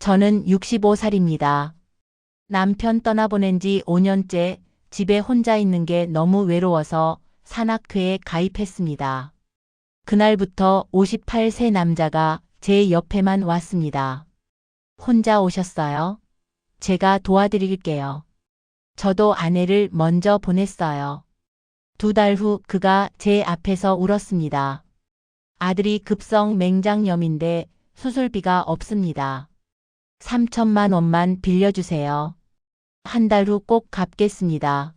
저는 65살입니다. 남편 떠나보낸 지 5년째 집에 혼자 있는 게 너무 외로워서 산악회에 가입했습니다. 그날부터 58세 남자가 제 옆에만 왔습니다. 혼자 오셨어요? 제가 도와드릴게요. 저도 아내를 먼저 보냈어요. 2달 후 그가 제 앞에서 울었습니다. 아들이 급성 맹장염인데 수술비가 없습니다. 3천만 원만 빌려주세요. 한 달 후 꼭 갚겠습니다.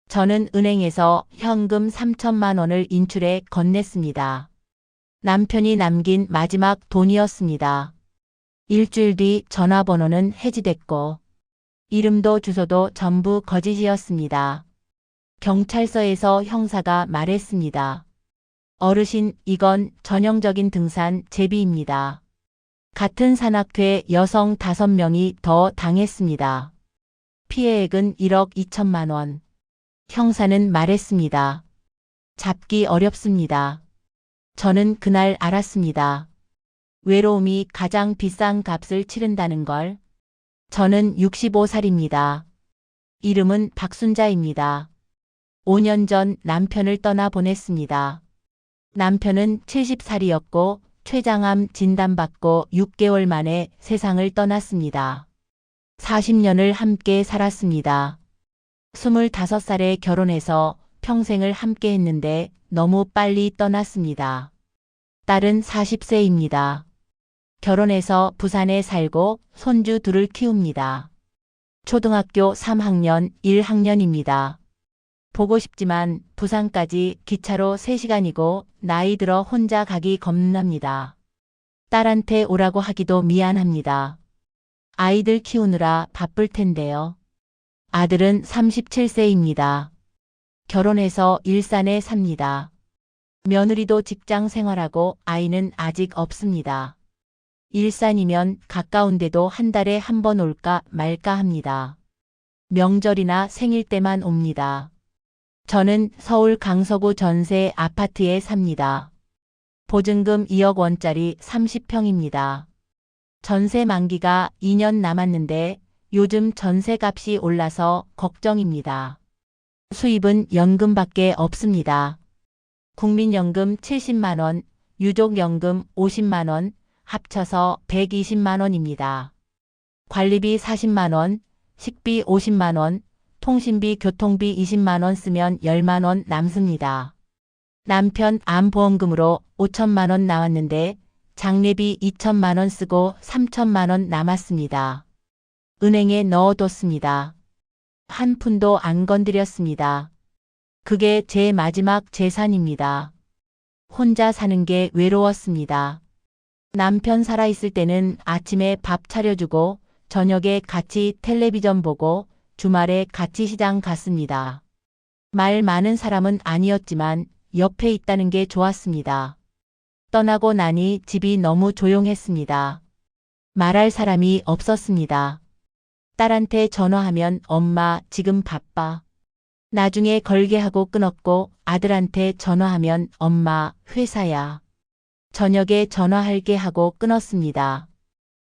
저는 은행에서 현금 3천만 원을 인출해 건넸습니다. 남편이 남긴 마지막 돈이었습니다. 일주일 뒤 전화번호는 해지됐고 이름도 주소도 전부 거짓이었습니다. 경찰서에서 형사가 말했습니다. 어르신, 이건 전형적인 등산 제비입니다. 같은 산악회 여성 5명이 더 당했습니다. 피해액은 1억 2천만 원. 형사는 말했습니다. 잡기 어렵습니다. 저는 그날 알았습니다. 외로움이 가장 비싼 값을 치른다는 걸. 저는 65살입니다. 이름은 박순자입니다. 5년 전 남편을 떠나보냈습니다. 남편은 70살이었고 췌장암 진단받고 6개월 만에 세상을 떠났습니다. 40년을 함께 살았습니다. 25살에 결혼해서 평생을 함께 했는데 너무 빨리 떠났습니다. 딸은 40세입니다. 결혼해서 부산에 살고 손주 둘을 키웁니다. 초등학교 3학년, 1학년입니다. 보고 싶지만 부산까지 기차로 3시간이고 나이 들어 혼자 가기 겁납니다. 딸한테 오라고 하기도 미안합니다. 아이들 키우느라 바쁠 텐데요. 아들은 37세입니다. 결혼해서 일산에 삽니다. 며느리도 직장 생활하고 아이는 아직 없습니다. 일산이면 가까운데도 한 달에 한 번 올까 말까 합니다. 명절이나 생일 때만 옵니다. 저는 서울 강서구 전세 아파트에 삽니다. 보증금 2억 원짜리 30평입니다. 전세 만기가 2년 남았는데 요즘 전세값이 올라서 걱정입니다. 수입은 연금밖에 없습니다. 국민연금 70만 원, 유족연금 50만 원, 합쳐서 120만 원입니다. 관리비 40만 원, 식비 50만 원, 통신비, 교통비 20만 원 쓰면 10만 원 남습니다. 남편 암보험금으로 5천만 원 나왔는데 장례비 2천만 원 쓰고 3천만 원 남았습니다. 은행에 넣어뒀습니다. 한 푼도 안 건드렸습니다. 그게 제 마지막 재산입니다. 혼자 사는 게 외로웠습니다. 남편 살아있을 때는 아침에 밥 차려주고 저녁에 같이 텔레비전 보고 주말에 같이 시장 갔습니다. 말 많은 사람은 아니었지만 옆에 있다는 게 좋았습니다. 떠나고 나니 집이 너무 조용했습니다. 말할 사람이 없었습니다. 딸한테 전화하면 엄마 지금 바빠. 나중에 걸게 하고 끊었고 아들한테 전화하면 엄마 회사야. 저녁에 전화할게 하고 끊었습니다.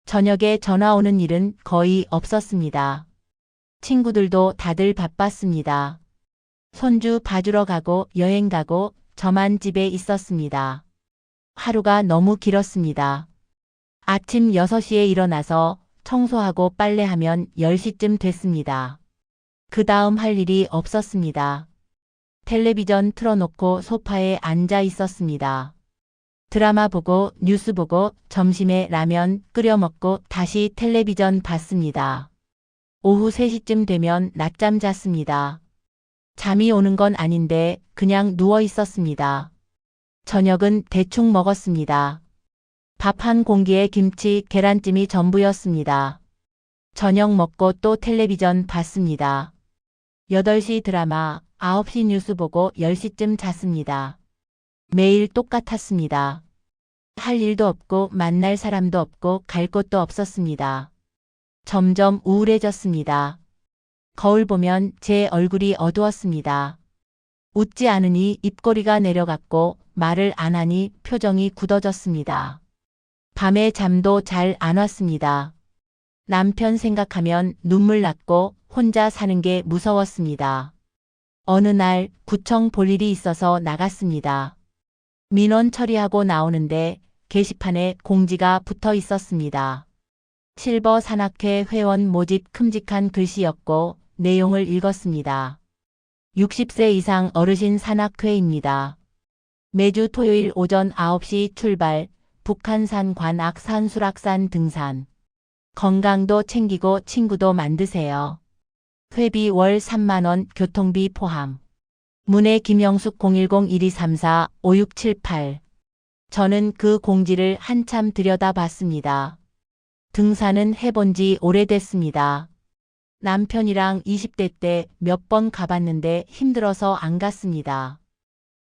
저녁에 전화 오는 일은 거의 없었습니다. 친구들도 다들 바빴습니다. 손주 봐주러 가고 여행 가고 저만 집에 있었습니다. 하루가 너무 길었습니다. 아침 6시에 일어나서 청소하고 빨래하면 10시쯤 됐습니다. 그 다음 할 일이 없었습니다. 텔레비전 틀어놓고 소파에 앉아 있었습니다. 드라마 보고 뉴스 보고 점심에 라면 끓여 먹고 다시 텔레비전 봤습니다. 오후 3시쯤 되면 낮잠 잤습니다. 잠이 오는 건 아닌데 그냥 누워 있었습니다. 저녁은 대충 먹었습니다. 밥 한 공기에 김치, 계란찜이 전부였습니다. 저녁 먹고 또 텔레비전 봤습니다. 8시 드라마, 9시 뉴스 보고 10시쯤 잤습니다. 매일 똑같았습니다. 할 일도 없고 만날 사람도 없고 갈 곳도 없었습니다. 점점 우울해졌습니다. 거울 보면 제 얼굴이 어두웠습니다. 웃지 않으니 입꼬리가 내려갔고 말을 안 하니 표정이 굳어졌습니다. 밤에 잠도 잘 안 왔습니다. 남편 생각하면 눈물 났고 혼자 사는 게 무서웠습니다. 어느 날 구청 볼 일이 있어서 나갔습니다. 민원 처리하고 나오는데 게시판에 공지가 붙어 있었습니다. 실버 산악회 회원 모집 큼직한 글씨였고 내용을 읽었습니다. 60세 이상 어르신 산악회입니다. 매주 토요일 오전 9시 출발, 북한산 관악 산수락산 등산. 건강도 챙기고 친구도 만드세요. 회비 월 3만원 교통비 포함. 문의 김영숙 010-1234-5678. 저는 그 공지를 한참 들여다봤습니다. 등산은 해본 지 오래됐습니다. 남편이랑 20대 때 몇 번 가봤는데 힘들어서 안 갔습니다.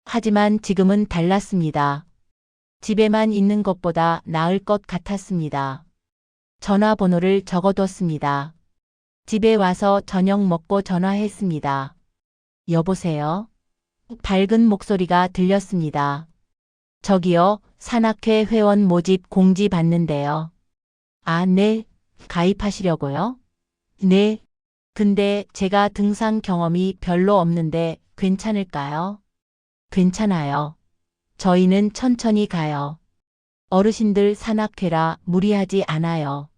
하지만 지금은 달랐습니다. 집에만 있는 것보다 나을 것 같았습니다. 전화번호를 적어뒀습니다. 집에 와서 저녁 먹고 전화했습니다. 여보세요? 밝은 목소리가 들렸습니다. 저기요, 산악회 회원 모집 공지 봤는데요. 아, 네. 가입하시려고요? 네. 근데 제가 등산 경험이 별로 없는데 괜찮을까요? 괜찮아요. 저희는 천천히 가요. 어르신들 산악회라 무리하지 않아요.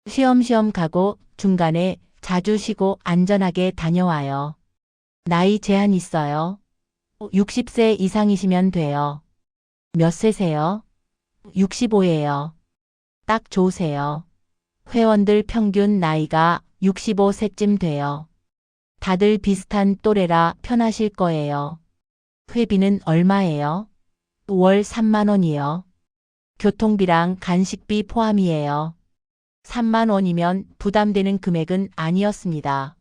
쉬엄쉬엄 가고 중간에 자주 쉬고 안전하게 다녀와요. 나이 제한 있어요. 60세 이상이시면 돼요. 몇 세세요? 65예요. 딱 좋으세요. 회원들 평균 나이가 65세쯤 돼요. 다들 비슷한 또래라 편하실 거예요. 회비는 얼마예요? 월 3만 원이요. 교통비랑 간식비 포함이에요. 3만 원이면 부담되는 금액은 아니었습니다.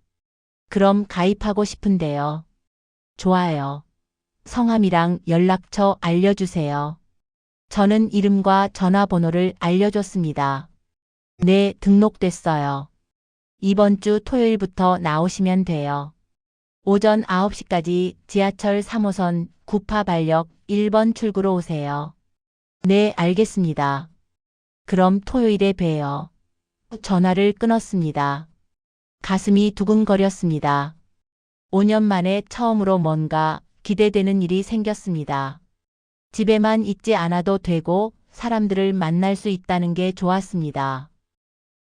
그럼 가입하고 싶은데요. 좋아요. 성함이랑 연락처 알려주세요. 저는 이름과 전화번호를 알려줬습니다. 네, 등록됐어요. 이번 주 토요일부터 나오시면 돼요. 오전 9시까지 지하철 3호선 구파발역 1번 출구로 오세요. 네, 알겠습니다. 그럼 토요일에 봬요. 전화를 끊었습니다. 가슴이 두근거렸습니다. 5년 만에 처음으로 뭔가 기대되는 일이 생겼습니다. 집에만 있지 않아도 되고 사람들을 만날 수 있다는 게 좋았습니다.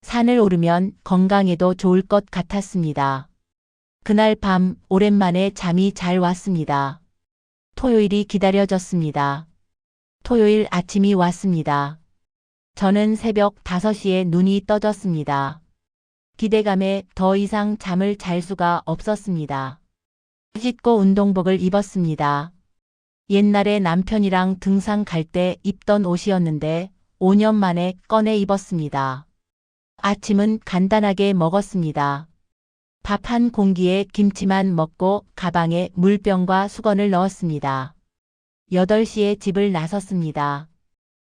산을 오르면 건강에도 좋을 것 같았습니다. 그날 밤 오랜만에 잠이 잘 왔습니다. 토요일이 기다려졌습니다. 토요일 아침이 왔습니다. 저는 새벽 5시에 눈이 떠졌습니다. 기대감에 더 이상 잠을 잘 수가 없었습니다. 씻고 운동복을 입었습니다. 옛날에 남편이랑 등산 갈 때 입던 옷이었는데 5년 만에 꺼내 입었습니다. 아침은 간단하게 먹었습니다. 밥 한 공기에 김치만 먹고 가방에 물병과 수건을 넣었습니다. 8시에 집을 나섰습니다.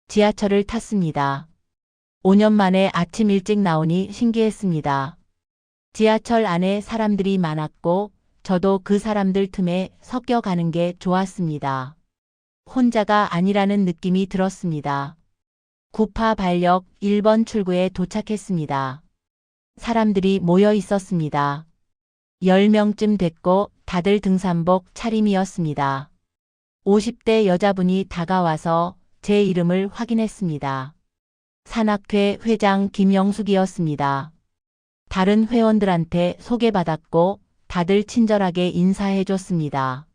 지하철을 탔습니다. 5년 만에 아침 일찍 나오니 신기했습니다. 지하철 안에 사람들이 많았고 저도 그 사람들 틈에 섞여가는 게 좋았습니다. 혼자가 아니라는 느낌이 들었습니다. 구파발역 1번 출구에 도착했습니다. 사람들이 모여 있었습니다. 10명쯤 됐고 다들 등산복 차림이었습니다. 50대 여자분이 다가와서 제 이름을 확인했습니다. 산악회 회장 김영숙이었습니다. 다른 회원들한테 소개받았고 다들 친절하게 인사해줬습니다.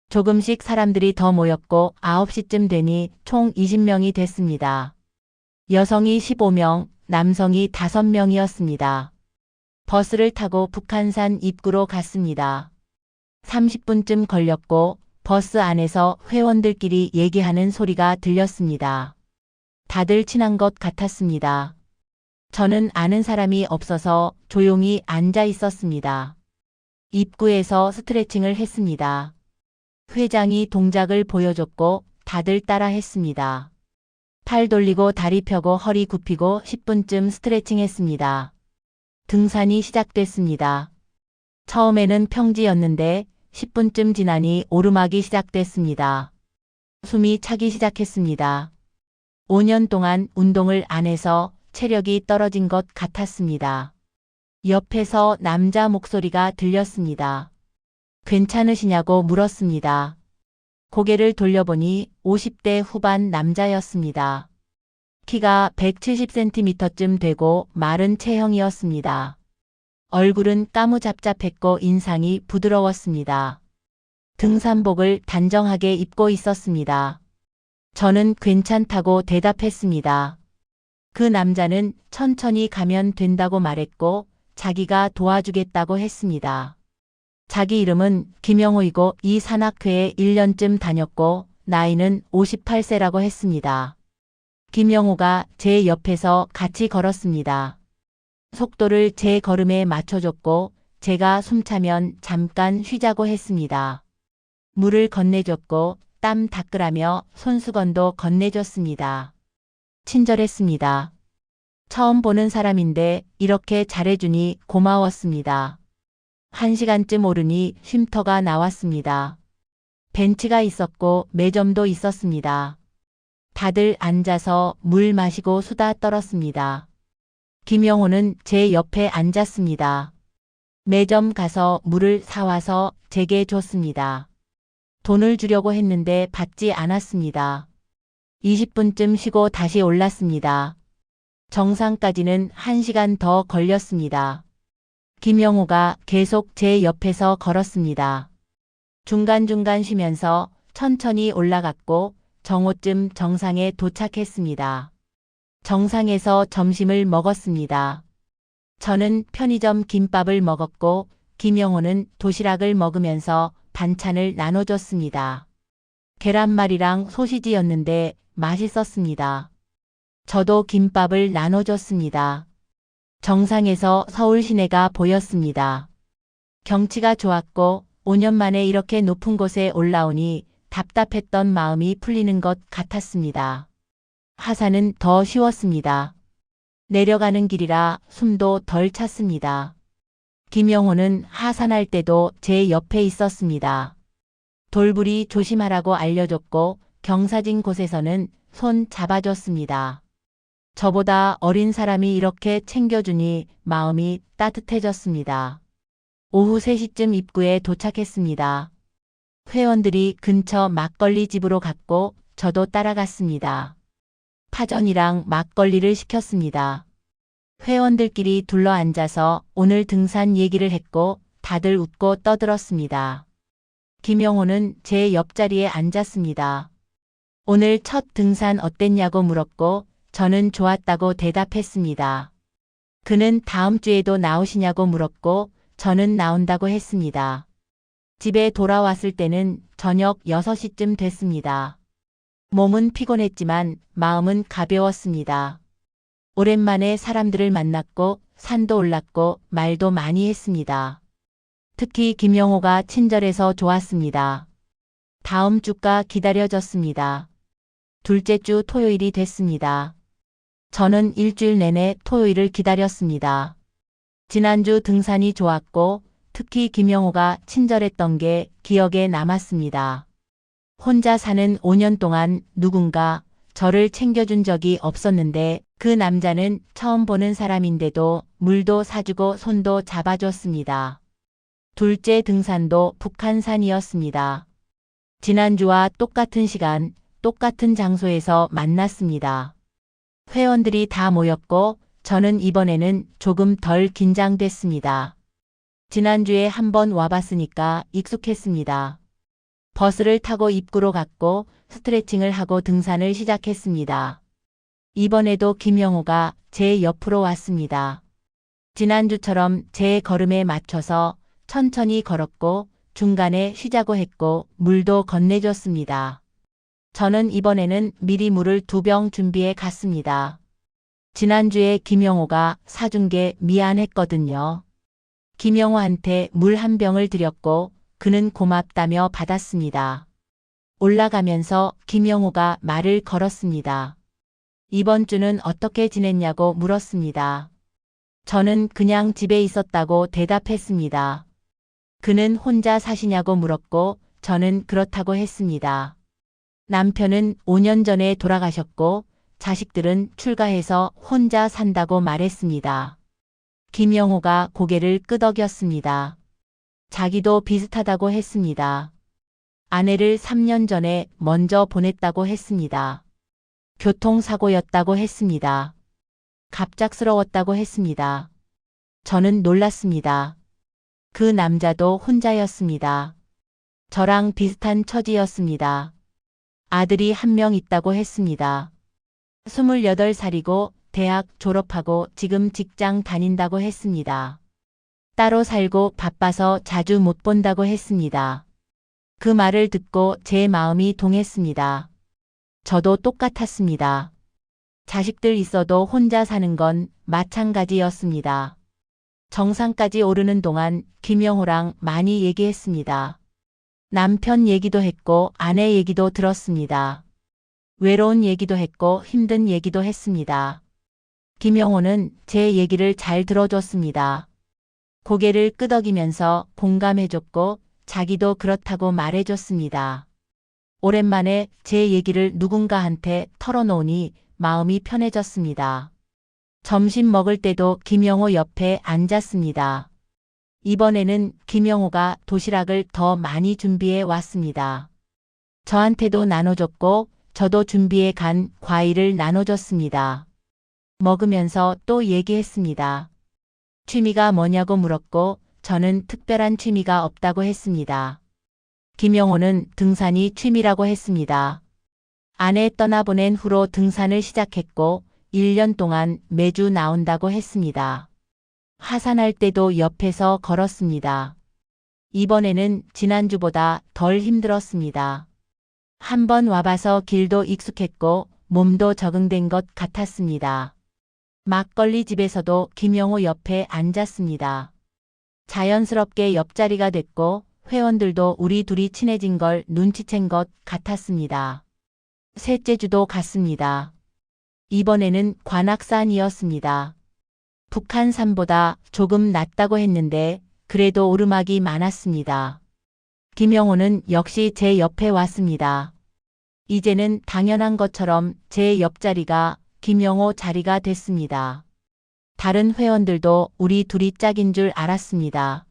조금씩 사람들이 더 모였고 9시쯤 되니 총 20명이 됐습니다. 여성이 15명, 남성이 5명이었습니다. 버스를 타고 북한산 입구로 갔습니다. 30분쯤 걸렸고 버스 안에서 회원들끼리 얘기하는 소리가 들렸습니다. 다들 친한 것 같았습니다. 저는 아는 사람이 없어서 조용히 앉아 있었습니다. 입구에서 스트레칭을 했습니다. 회장이 동작을 보여줬고 다들 따라 했습니다. 팔 돌리고 다리 펴고 허리 굽히고 10분쯤 스트레칭 했습니다. 등산이 시작됐습니다. 처음에는 평지였는데 10분쯤 지나니 오르막이 시작됐습니다. 숨이 차기 시작했습니다. 5년 동안 운동을 안 해서 체력이 떨어진 것 같았습니다. 옆에서 남자 목소리가 들렸습니다. 괜찮으시냐고 물었습니다. 고개를 돌려보니 50대 후반 남자였습니다. 키가 170cm쯤 되고 마른 체형이었습니다. 얼굴은 까무잡잡했고 인상이 부드러웠습니다. 등산복을 단정하게 입고 있었습니다. 저는 괜찮다고 대답했습니다. 그 남자는 천천히 가면 된다고 말했고 자기가 도와주겠다고 했습니다. 자기 이름은 김영호이고 이 산악회에 1년쯤 다녔고 나이는 58세라고 했습니다. 김영호가 제 옆에서 같이 걸었습니다. 속도를 제 걸음에 맞춰줬고 제가 숨차면 잠깐 쉬자고 했습니다. 물을 건네줬고 땀 닦으라며 손수건도 건네줬습니다. 친절했습니다. 처음 보는 사람인데 이렇게 잘해주니 고마웠습니다. 1시간쯤 오르니 쉼터가 나왔습니다. 벤치가 있었고 매점도 있었습니다. 다들 앉아서 물 마시고 수다 떨었습니다. 김영호는 제 옆에 앉았습니다. 매점 가서 물을 사와서 제게 줬습니다. 돈을 주려고 했는데 받지 않았습니다. 20분쯤 쉬고 다시 올랐습니다. 정상까지는 1시간 더 걸렸습니다. 김영호가 계속 제 옆에서 걸었습니다. 중간중간 쉬면서 천천히 올라갔고 정오쯤 정상에 도착했습니다. 정상에서 점심을 먹었습니다. 저는 편의점 김밥을 먹었고 김영호는 도시락을 먹으면서 반찬을 나눠줬습니다. 계란말이랑 소시지였는데 맛있었습니다. 저도 김밥을 나눠줬습니다. 정상에서 서울 시내가 보였습니다. 경치가 좋았고 5년 만에 이렇게 높은 곳에 올라오니 답답했던 마음이 풀리는 것 같았습니다. 하산은 더 쉬웠습니다. 내려가는 길이라 숨도 덜 찼습니다. 김영호는 하산할 때도 제 옆에 있었습니다. 돌부리 조심하라고 알려줬고 경사진 곳에서는 손 잡아줬습니다. 저보다 어린 사람이 이렇게 챙겨주니 마음이 따뜻해졌습니다. 오후 3시쯤 입구에 도착했습니다. 회원들이 근처 막걸리 집으로 갔고 저도 따라갔습니다. 파전이랑 막걸리를 시켰습니다. 회원들끼리 둘러앉아서 오늘 등산 얘기를 했고 다들 웃고 떠들었습니다. 김영호는 제 옆자리에 앉았습니다. 오늘 첫 등산 어땠냐고 물었고 저는 좋았다고 대답했습니다. 그는 다음 주에도 나오시냐고 물었고 저는 나온다고 했습니다. 집에 돌아왔을 때는 저녁 6시쯤 됐습니다. 몸은 피곤했지만 마음은 가벼웠습니다. 오랜만에 사람들을 만났고 산도 올랐고 말도 많이 했습니다. 특히 김영호가 친절해서 좋았습니다. 다음 주가 기다려졌습니다. 둘째 주 토요일이 됐습니다. 저는 일주일 내내 토요일을 기다렸습니다. 지난주 등산이 좋았고 특히 김영호가 친절했던 게 기억에 남았습니다. 혼자 사는 5년 동안 누군가 저를 챙겨준 적이 없었는데 그 남자는 처음 보는 사람인데도 물도 사주고 손도 잡아줬습니다. 둘째 등산도 북한산이었습니다. 지난주와 똑같은 시간, 똑같은 장소에서 만났습니다. 회원들이 다 모였고 저는 이번에는 조금 덜 긴장됐습니다. 지난주에 한번 와봤으니까 익숙했습니다. 버스를 타고 입구로 갔고 스트레칭을 하고 등산을 시작했습니다. 이번에도 김영호가 제 옆으로 왔습니다. 지난주처럼 제 걸음에 맞춰서 천천히 걸었고 중간에 쉬자고 했고 물도 건네줬습니다. 저는 이번에는 미리 물을 2병 준비해 갔습니다. 지난주에 김영호가 사준 게 미안했거든요. 김영호한테 물 1병을 드렸고 그는 고맙다며 받았습니다. 올라가면서 김영호가 말을 걸었습니다. 이번 주는 어떻게 지냈냐고 물었습니다. 저는 그냥 집에 있었다고 대답했습니다. 그는 혼자 사시냐고 물었고 저는 그렇다고 했습니다. 남편은 5년 전에 돌아가셨고 자식들은 출가해서 혼자 산다고 말했습니다. 김영호가 고개를 끄덕였습니다. 자기도 비슷하다고 했습니다. 아내를 3년 전에 먼저 보냈다고 했습니다. 교통사고였다고 했습니다. 갑작스러웠다고 했습니다. 저는 놀랐습니다. 그 남자도 혼자였습니다. 저랑 비슷한 처지였습니다. 아들이 한 명 있다고 했습니다. 28살이고 대학 졸업하고 지금 직장 다닌다고 했습니다. 따로 살고 바빠서 자주 못 본다고 했습니다. 그 말을 듣고 제 마음이 동했습니다. 저도 똑같았습니다. 자식들 있어도 혼자 사는 건 마찬가지였습니다. 정상까지 오르는 동안 김영호랑 많이 얘기했습니다. 남편 얘기도 했고 아내 얘기도 들었습니다. 외로운 얘기도 했고 힘든 얘기도 했습니다. 김영호는 제 얘기를 잘 들어줬습니다. 고개를 끄덕이면서 공감해줬고 자기도 그렇다고 말해줬습니다. 오랜만에 제 얘기를 누군가한테 털어놓으니 마음이 편해졌습니다. 점심 먹을 때도 김영호 옆에 앉았습니다. 이번에는 김영호가 도시락을 더 많이 준비해 왔습니다. 저한테도 나눠줬고 저도 준비해 간 과일을 나눠줬습니다. 먹으면서 또 얘기했습니다. 취미가 뭐냐고 물었고 저는 특별한 취미가 없다고 했습니다. 김영호는 등산이 취미라고 했습니다. 아내 떠나보낸 후로 등산을 시작했고 1년 동안 매주 나온다고 했습니다. 하산할 때도 옆에서 걸었습니다. 이번에는 지난주보다 덜 힘들었습니다. 한번 와봐서 길도 익숙했고 몸도 적응된 것 같았습니다. 막걸리 집에서도 김영호 옆에 앉았습니다. 자연스럽게 옆자리가 됐고 회원들도 우리 둘이 친해진 걸 눈치챈 것 같았습니다. 셋째 주도 갔습니다. 이번에는 관악산이었습니다. 북한산보다 조금 낫다고 했는데 그래도 오르막이 많았습니다. 김영호는 역시 제 옆에 왔습니다. 이제는 당연한 것처럼 제 옆자리가 김영호 자리가 됐습니다. 다른 회원들도 우리 둘이 짝인 줄 알았습니다.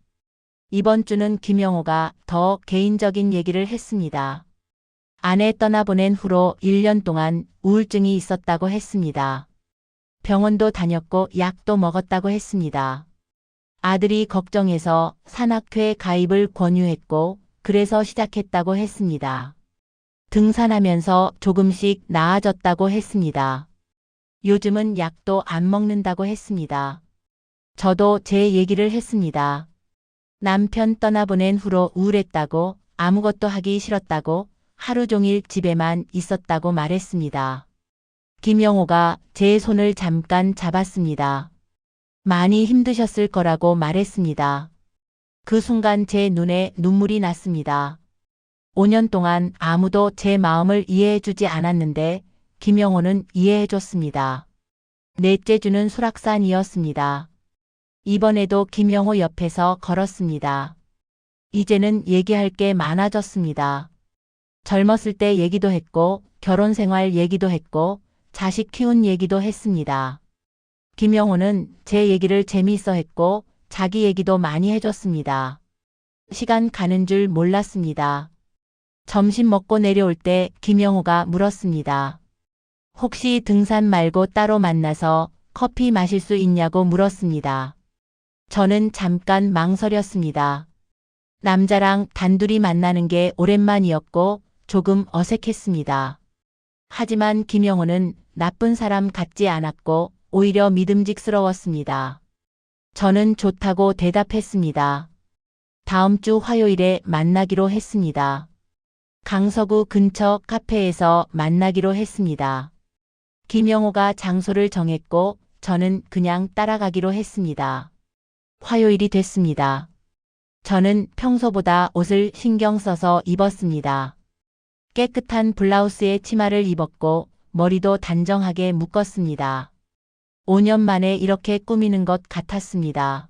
이번 주는 김영호가 더 개인적인 얘기를 했습니다. 아내 떠나보낸 후로 1년 동안 우울증이 있었다고 했습니다. 병원도 다녔고 약도 먹었다고 했습니다. 아들이 걱정해서 산악회 가입을 권유했고 그래서 시작했다고 했습니다. 등산하면서 조금씩 나아졌다고 했습니다. 요즘은 약도 안 먹는다고 했습니다. 저도 제 얘기를 했습니다. 남편 떠나보낸 후로 우울했다고 아무것도 하기 싫었다고 하루 종일 집에만 있었다고 말했습니다. 김영호가 제 손을 잠깐 잡았습니다. 많이 힘드셨을 거라고 말했습니다. 그 순간 제 눈에 눈물이 났습니다. 5년 동안 아무도 제 마음을 이해해주지 않았는데 김영호는 이해해줬습니다. 넷째 주는 수락산이었습니다. 이번에도 김영호 옆에서 걸었습니다. 이제는 얘기할 게 많아졌습니다. 젊었을 때 얘기도 했고 결혼 생활 얘기도 했고 자식 키운 얘기도 했습니다. 김영호는 제 얘기를 재미있어 했고 자기 얘기도 많이 해줬습니다. 시간 가는 줄 몰랐습니다. 점심 먹고 내려올 때 김영호가 물었습니다. 혹시 등산 말고 따로 만나서 커피 마실 수 있냐고 물었습니다. 저는 잠깐 망설였습니다. 남자랑 단둘이 만나는 게 오랜만이었고 조금 어색했습니다. 하지만 김영호는 나쁜 사람 같지 않았고 오히려 믿음직스러웠습니다. 저는 좋다고 대답했습니다. 다음 주 화요일에 만나기로 했습니다. 강서구 근처 카페에서 만나기로 했습니다. 김영호가 장소를 정했고 저는 그냥 따라가기로 했습니다. 화요일이 됐습니다. 저는 평소보다 옷을 신경 써서 입었습니다. 깨끗한 블라우스에 치마를 입었고 머리도 단정하게 묶었습니다. 5년 만에 이렇게 꾸미는 것 같았습니다.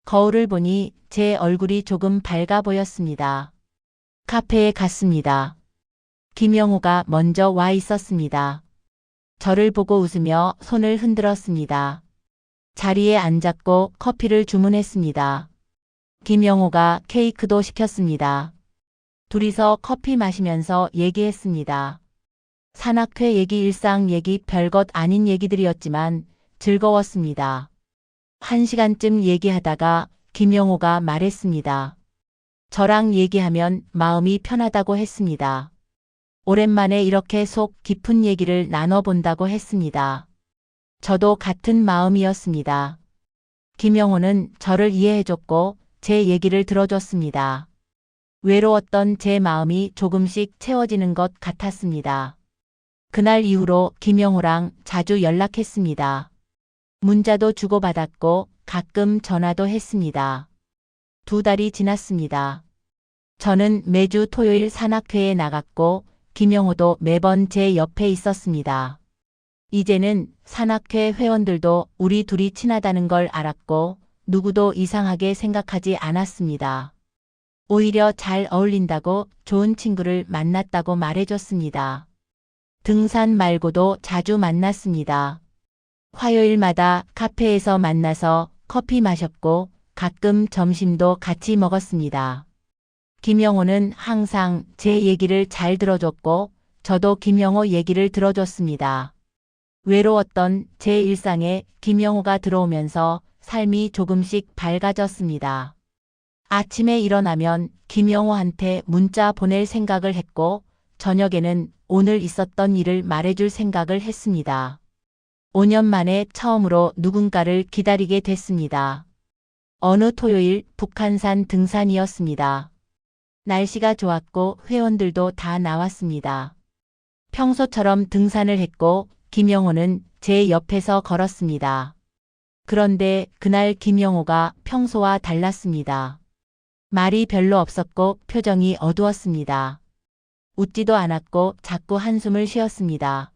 거울을 보니 제 얼굴이 조금 밝아 보였습니다. 카페에 갔습니다. 김영호가 먼저 와 있었습니다. 저를 보고 웃으며 손을 흔들었습니다. 자리에 앉았고 커피를 주문했습니다. 김영호가 케이크도 시켰습니다. 둘이서 커피 마시면서 얘기했습니다. 산악회 얘기, 일상 얘기, 별것 아닌 얘기들이었지만 즐거웠습니다. 1시간쯤 얘기하다가 김영호가 말했습니다. 저랑 얘기하면 마음이 편하다고 했습니다. 오랜만에 이렇게 속 깊은 얘기를 나눠본다고 했습니다. 저도 같은 마음이었습니다. 김영호는 저를 이해해줬고 제 얘기를 들어줬습니다. 외로웠던 제 마음이 조금씩 채워지는 것 같았습니다. 그날 이후로 김영호랑 자주 연락했습니다. 문자도 주고받았고 가끔 전화도 했습니다. 2달이 지났습니다. 저는 매주 토요일 산악회에 나갔고 김영호도 매번 제 옆에 있었습니다. 이제는 산악회 회원들도 우리 둘이 친하다는 걸 알았고 누구도 이상하게 생각하지 않았습니다. 오히려 잘 어울린다고 좋은 친구를 만났다고 말해줬습니다. 등산 말고도 자주 만났습니다. 화요일마다 카페에서 만나서 커피 마셨고 가끔 점심도 같이 먹었습니다. 김영호는 항상 제 얘기를 잘 들어줬고 저도 김영호 얘기를 들어줬습니다. 외로웠던 제 일상에 김영호가 들어오면서 삶이 조금씩 밝아졌습니다. 아침에 일어나면 김영호한테 문자 보낼 생각을 했고 저녁에는 오늘 있었던 일을 말해줄 생각을 했습니다. 5년 만에 처음으로 누군가를 기다리게 됐습니다. 어느 토요일 북한산 등산이었습니다. 날씨가 좋았고 회원들도 다 나왔습니다. 평소처럼 등산을 했고 김영호는 제 옆에서 걸었습니다. 그런데 그날 김영호가 평소와 달랐습니다. 말이 별로 없었고 표정이 어두웠습니다. 웃지도 않았고 자꾸 한숨을 쉬었습니다.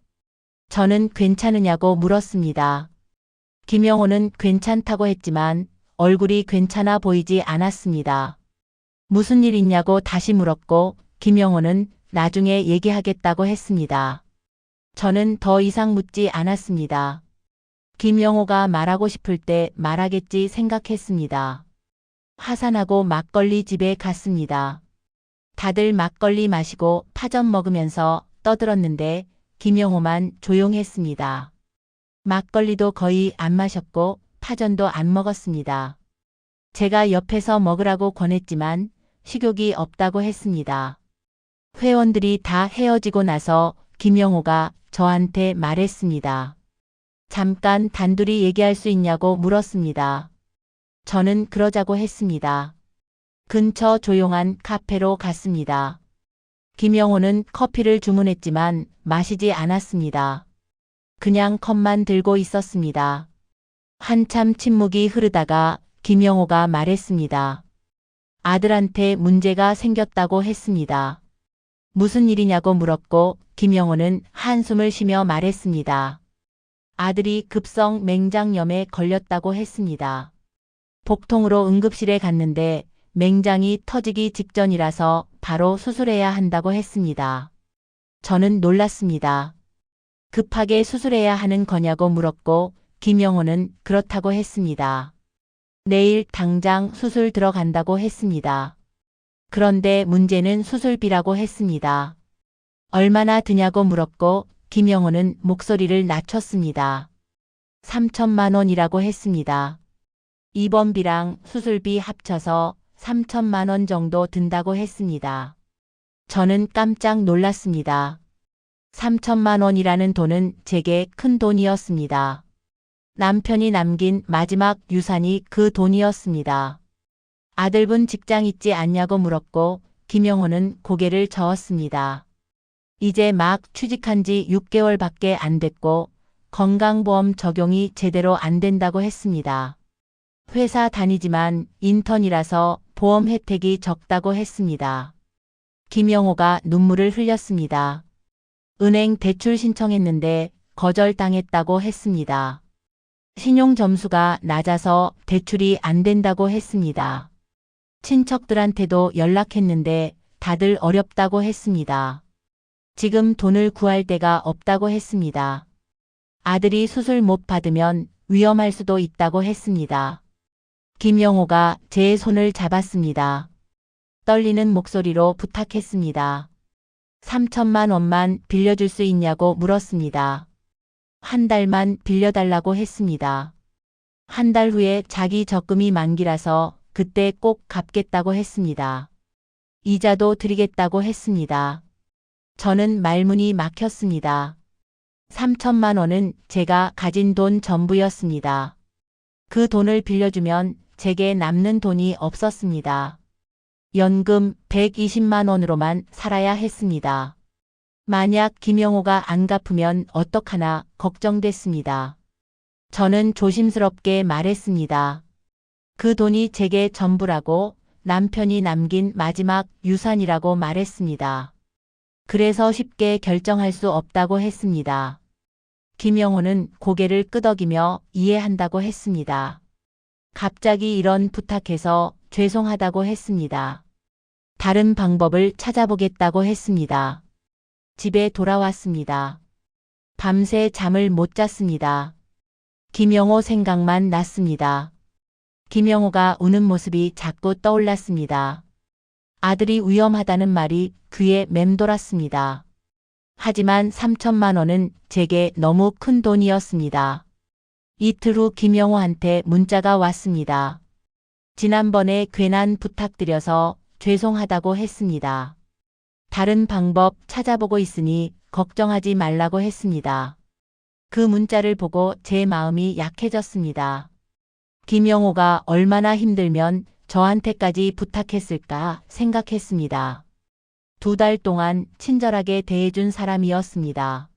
저는 괜찮으냐고 물었습니다. 김영호는 괜찮다고 했지만 얼굴이 괜찮아 보이지 않았습니다. 무슨 일 있냐고 다시 물었고 김영호는 나중에 얘기하겠다고 했습니다. 저는 더 이상 묻지 않았습니다. 김영호가 말하고 싶을 때 말하겠지 생각했습니다. 하산하고 막걸리 집에 갔습니다. 다들 막걸리 마시고 파전 먹으면서 떠들었는데 김영호만 조용했습니다. 막걸리도 거의 안 마셨고 파전도 안 먹었습니다. 제가 옆에서 먹으라고 권했지만 식욕이 없다고 했습니다. 회원들이 다 헤어지고 나서 김영호가 저한테 말했습니다. 잠깐 단둘이 얘기할 수 있냐고 물었습니다. 저는 그러자고 했습니다. 근처 조용한 카페로 갔습니다. 김영호는 커피를 주문했지만 마시지 않았습니다. 그냥 컵만 들고 있었습니다. 한참 침묵이 흐르다가 김영호가 말했습니다. 아들한테 문제가 생겼다고 했습니다. 무슨 일이냐고 물었고 김영호는 한숨을 쉬며 말했습니다. 아들이 급성 맹장염에 걸렸다고 했습니다. 복통으로 응급실에 갔는데 맹장이 터지기 직전이라서 바로 수술해야 한다고 했습니다. 저는 놀랐습니다. 급하게 수술해야 하는 거냐고 물었고 김영호는 그렇다고 했습니다. 내일 당장 수술 들어간다고 했습니다. 그런데 문제는 수술비라고 했습니다. 얼마나 드냐고 물었고 김영호는 목소리를 낮췄습니다. 3천만 원이라고 했습니다. 입원비랑 수술비 합쳐서 3천만 원 정도 든다고 했습니다. 저는 깜짝 놀랐습니다. 3천만 원이라는 돈은 제게 큰 돈이었습니다. 남편이 남긴 마지막 유산이 그 돈이었습니다. 아들분 직장 있지 않냐고 물었고 김영호는 고개를 저었습니다. 이제 막 취직한 지 6개월밖에 안 됐고 건강보험 적용이 제대로 안 된다고 했습니다. 회사 다니지만 인턴이라서 보험 혜택이 적다고 했습니다. 김영호가 눈물을 흘렸습니다. 은행 대출 신청했는데 거절당했다고 했습니다. 신용 점수가 낮아서 대출이 안 된다고 했습니다. 친척들한테도 연락했는데 다들 어렵다고 했습니다. 지금 돈을 구할 데가 없다고 했습니다. 아들이 수술 못 받으면 위험할 수도 있다고 했습니다. 김영호가 제 손을 잡았습니다. 떨리는 목소리로 부탁했습니다. 3천만 원만 빌려줄 수 있냐고 물었습니다. 한 달만 빌려달라고 했습니다. 한 달 후에 자기 적금이 만기라서 그때 꼭 갚겠다고 했습니다. 이자도 드리겠다고 했습니다. 저는 말문이 막혔습니다. 3천만 원은 제가 가진 돈 전부였습니다. 그 돈을 빌려주면 제게 남는 돈이 없었습니다. 연금 120만 원으로만 살아야 했습니다. 만약 김영호가 안 갚으면 어떡하나 걱정됐습니다. 저는 조심스럽게 말했습니다. 그 돈이 제게 전부라고, 남편이 남긴 마지막 유산이라고 말했습니다. 그래서 쉽게 결정할 수 없다고 했습니다. 김영호는 고개를 끄덕이며 이해한다고 했습니다. 갑자기 이런 부탁해서 죄송하다고 했습니다. 다른 방법을 찾아보겠다고 했습니다. 집에 돌아왔습니다. 밤새 잠을 못 잤습니다. 김영호 생각만 났습니다. 김영호가 우는 모습이 자꾸 떠올랐습니다. 아들이 위험하다는 말이 귀에 맴돌았습니다. 하지만 3천만 원은 제게 너무 큰 돈이었습니다. 이틀 후 김영호한테 문자가 왔습니다. 지난번에 괜한 부탁드려서 죄송하다고 했습니다. 다른 방법 찾아보고 있으니 걱정하지 말라고 했습니다. 그 문자를 보고 제 마음이 약해졌습니다. 김영호가 얼마나 힘들면 저한테까지 부탁했을까 생각했습니다. 2달 동안 친절하게 대해준 사람이었습니다.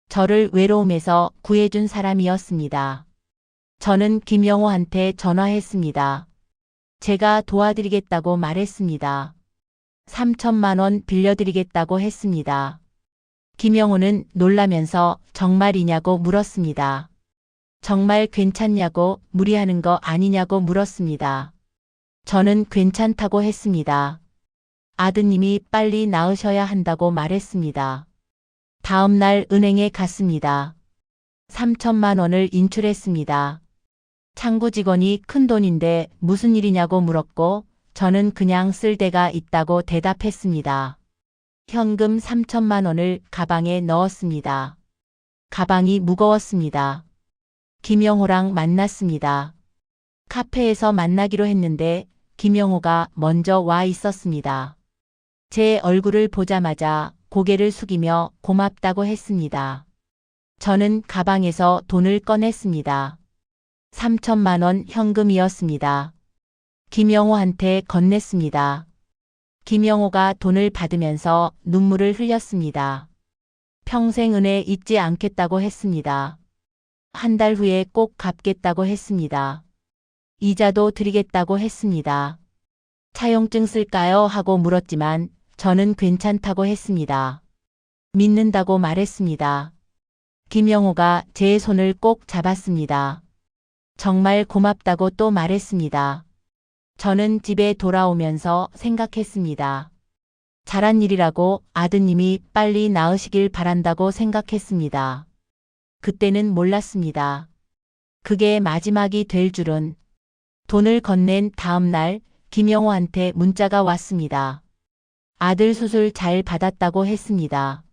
저를 외로움에서 구해준 사람이었습니다. 저는 김영호한테 전화했습니다. 제가 도와드리겠다고 말했습니다. 3천만 원 빌려드리겠다고 했습니다. 김영호는 놀라면서 정말이냐고 물었습니다. 정말 괜찮냐고, 무리하는 거 아니냐고 물었습니다. 저는 괜찮다고 했습니다. 아드님이 빨리 나으셔야 한다고 말했습니다. 다음 날 은행에 갔습니다. 3천만 원을 인출했습니다. 창구 직원이 큰 돈인데 무슨 일이냐고 물었고 저는 그냥 쓸 데가 있다고 대답했습니다. 현금 3천만 원을 가방에 넣었습니다. 가방이 무거웠습니다. 김영호랑 만났습니다. 카페에서 만나기로 했는데 김영호가 먼저 와 있었습니다. 제 얼굴을 보자마자 고개를 숙이며 고맙다고 했습니다. 저는 가방에서 돈을 꺼냈습니다. 3천만 원 현금이었습니다. 김영호한테 건넸습니다. 김영호가 돈을 받으면서 눈물을 흘렸습니다. 평생 은혜 잊지 않겠다고 했습니다. 한 달 후에 꼭 갚겠다고 했습니다. 이자도 드리겠다고 했습니다. 차용증 쓸까요? 하고 물었지만 저는 괜찮다고 했습니다. 믿는다고 말했습니다. 김영호가 제 손을 꼭 잡았습니다. 정말 고맙다고 또 말했습니다. 저는 집에 돌아오면서 생각했습니다. 잘한 일이라고, 아드님이 빨리 나으시길 바란다고 생각했습니다. 그때는 몰랐습니다. 그게 마지막이 될 줄은. 돈을 건넨 다음 날 김영호한테 문자가 왔습니다. 아들 수술 잘 받았다고 했습니다.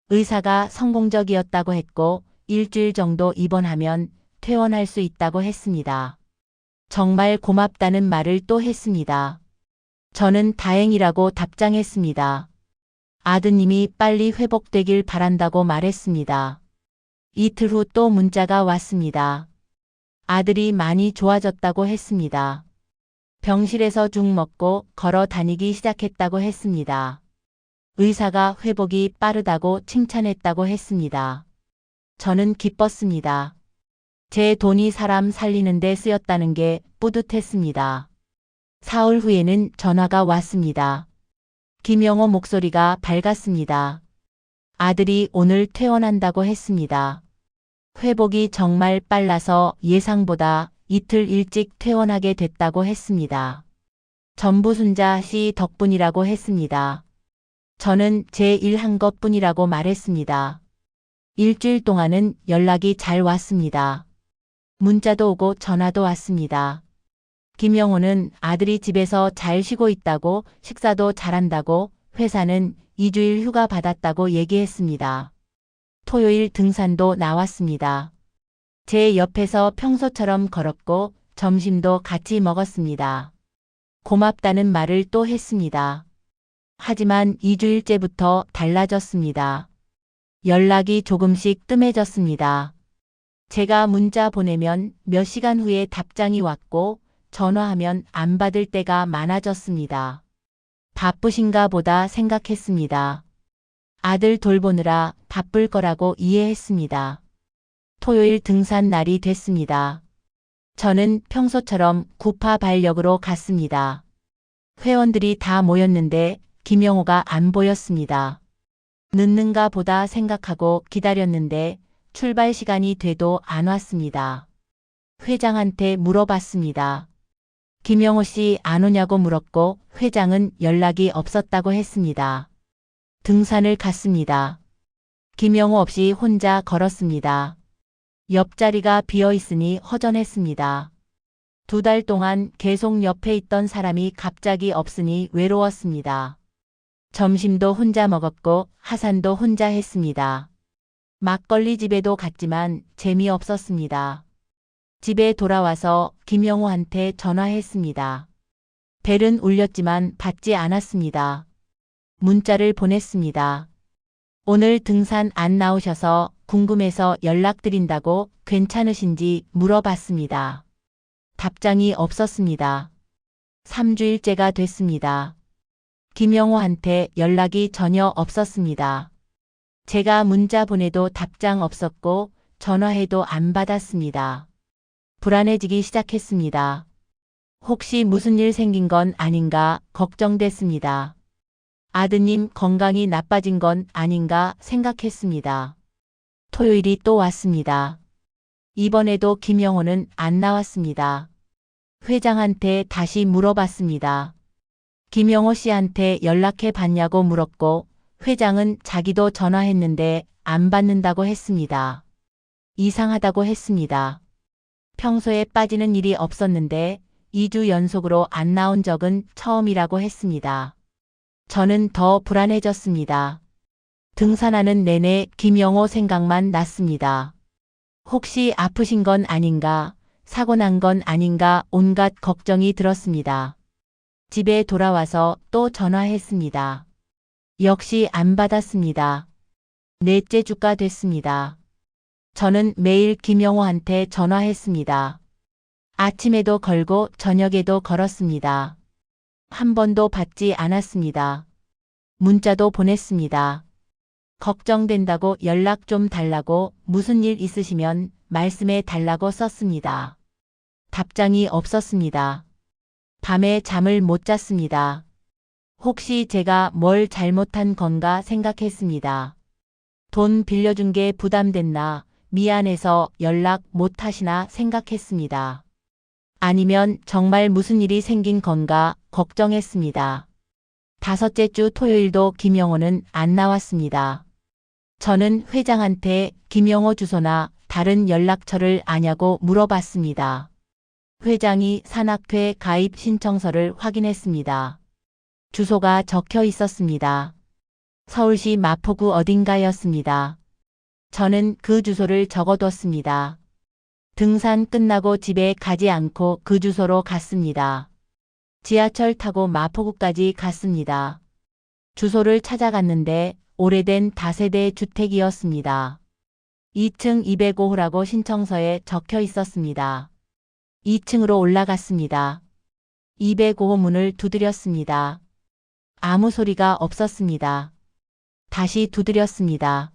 의사가 성공적이었다고 했고 일주일 정도 입원하면 퇴원할 수 있다고 했습니다. 정말 고맙다는 말을 또 했습니다. 저는 다행이라고 답장했습니다. 아드님이 빨리 회복되길 바란다고 말했습니다. 이틀 후 또 문자가 왔습니다. 아들이 많이 좋아졌다고 했습니다. 병실에서 죽 먹고 걸어 다니기 시작했다고 했습니다. 의사가 회복이 빠르다고 칭찬했다고 했습니다. 저는 기뻤습니다. 제 돈이 사람 살리는 데 쓰였다는 게 뿌듯했습니다. 사흘 후에는 전화가 왔습니다. 김영호 목소리가 밝았습니다. 아들이 오늘 퇴원한다고 했습니다. 회복이 정말 빨라서 예상보다 이틀 일찍 퇴원하게 됐다고 했습니다. 전부순자 씨 덕분이라고 했습니다. 저는 제 일 한 것뿐이라고 말했습니다. 일주일 동안은 연락이 잘 왔습니다. 문자도 오고 전화도 왔습니다. 김영호는 아들이 집에서 잘 쉬고 있다고, 식사도 잘한다고, 회사는 2주일 휴가 받았다고 얘기했습니다. 토요일 등산도 나왔습니다. 제 옆에서 평소처럼 걸었고 점심도 같이 먹었습니다. 고맙다는 말을 또 했습니다. 하지만 2주일째부터 달라졌습니다. 연락이 조금씩 뜸해졌습니다. 제가 문자 보내면 몇 시간 후에 답장이 왔고 전화하면 안 받을 때가 많아졌습니다. 바쁘신가 보다 생각했습니다. 아들 돌보느라 바쁠 거라고 이해했습니다. 토요일 등산 날이 됐습니다. 저는 평소처럼 구파발력으로 갔습니다. 회원들이 다 모였는데 김영호가 안 보였습니다. 늦는가 보다 생각하고 기다렸는데 출발 시간이 돼도 안 왔습니다. 회장한테 물어봤습니다. 김영호 씨 안 오냐고 물었고 회장은 연락이 없었다고 했습니다. 등산을 갔습니다. 김영호 없이 혼자 걸었습니다. 옆자리가 비어 있으니 허전했습니다. 2달 동안 계속 옆에 있던 사람이 갑자기 없으니 외로웠습니다. 점심도 혼자 먹었고 하산도 혼자 했습니다. 막걸리 집에도 갔지만 재미없었습니다. 집에 돌아와서 김영호한테 전화했습니다. 벨은 울렸지만 받지 않았습니다. 문자를 보냈습니다. 오늘 등산 안 나오셔서 궁금해서 연락드린다고 괜찮으신지 물어봤습니다. 답장이 없었습니다. 3주일째가 됐습니다. 김영호한테 연락이 전혀 없었습니다. 제가 문자 보내도 답장 없었고 전화해도 안 받았습니다. 불안해지기 시작했습니다. 혹시 무슨 일 생긴 건 아닌가 걱정됐습니다. 아드님 건강이 나빠진 건 아닌가 생각했습니다. 토요일이 또 왔습니다. 이번에도 김영호는 안 나왔습니다. 회장한테 다시 물어봤습니다. 김영호 씨한테 연락해 봤냐고 물었고 회장은 자기도 전화했는데 안 받는다고 했습니다. 이상하다고 했습니다. 평소에 빠지는 일이 없었는데 2주 연속으로 안 나온 적은 처음이라고 했습니다. 저는 더 불안해졌습니다. 등산하는 내내 김영호 생각만 났습니다. 혹시 아프신 건 아닌가, 사고 난 건 아닌가 온갖 걱정이 들었습니다. 집에 돌아와서 또 전화했습니다. 역시 안 받았습니다. 넷째 주가 됐습니다. 저는 매일 김영호한테 전화했습니다. 아침에도 걸고 저녁에도 걸었습니다. 한 번도 받지 않았습니다. 문자도 보냈습니다. 걱정된다고 연락 좀 달라고 무슨 일 있으시면 말씀해 달라고 썼습니다. 답장이 없었습니다. 밤에 잠을 못 잤습니다. 혹시 제가 뭘 잘못한 건가 생각했습니다. 돈 빌려준 게 부담됐나, 미안해서 연락 못 하시나 생각했습니다. 아니면 정말 무슨 일이 생긴 건가 걱정했습니다. 5째 주 토요일도 김영호는 안 나왔습니다. 저는 회장한테 김영호 주소나 다른 연락처를 아냐고 물어봤습니다. 회장이 산악회 가입 신청서를 확인했습니다. 주소가 적혀 있었습니다. 서울시 마포구 어딘가였습니다. 저는 그 주소를 적어뒀습니다. 등산 끝나고 집에 가지 않고 그 주소로 갔습니다. 지하철 타고 마포구까지 갔습니다. 주소를 찾아갔는데 오래된 다세대 주택이었습니다. 2층 205호라고 신청서에 적혀 있었습니다. 2층으로 올라갔습니다. 205호 문을 두드렸습니다. 아무 소리가 없었습니다. 다시 두드렸습니다.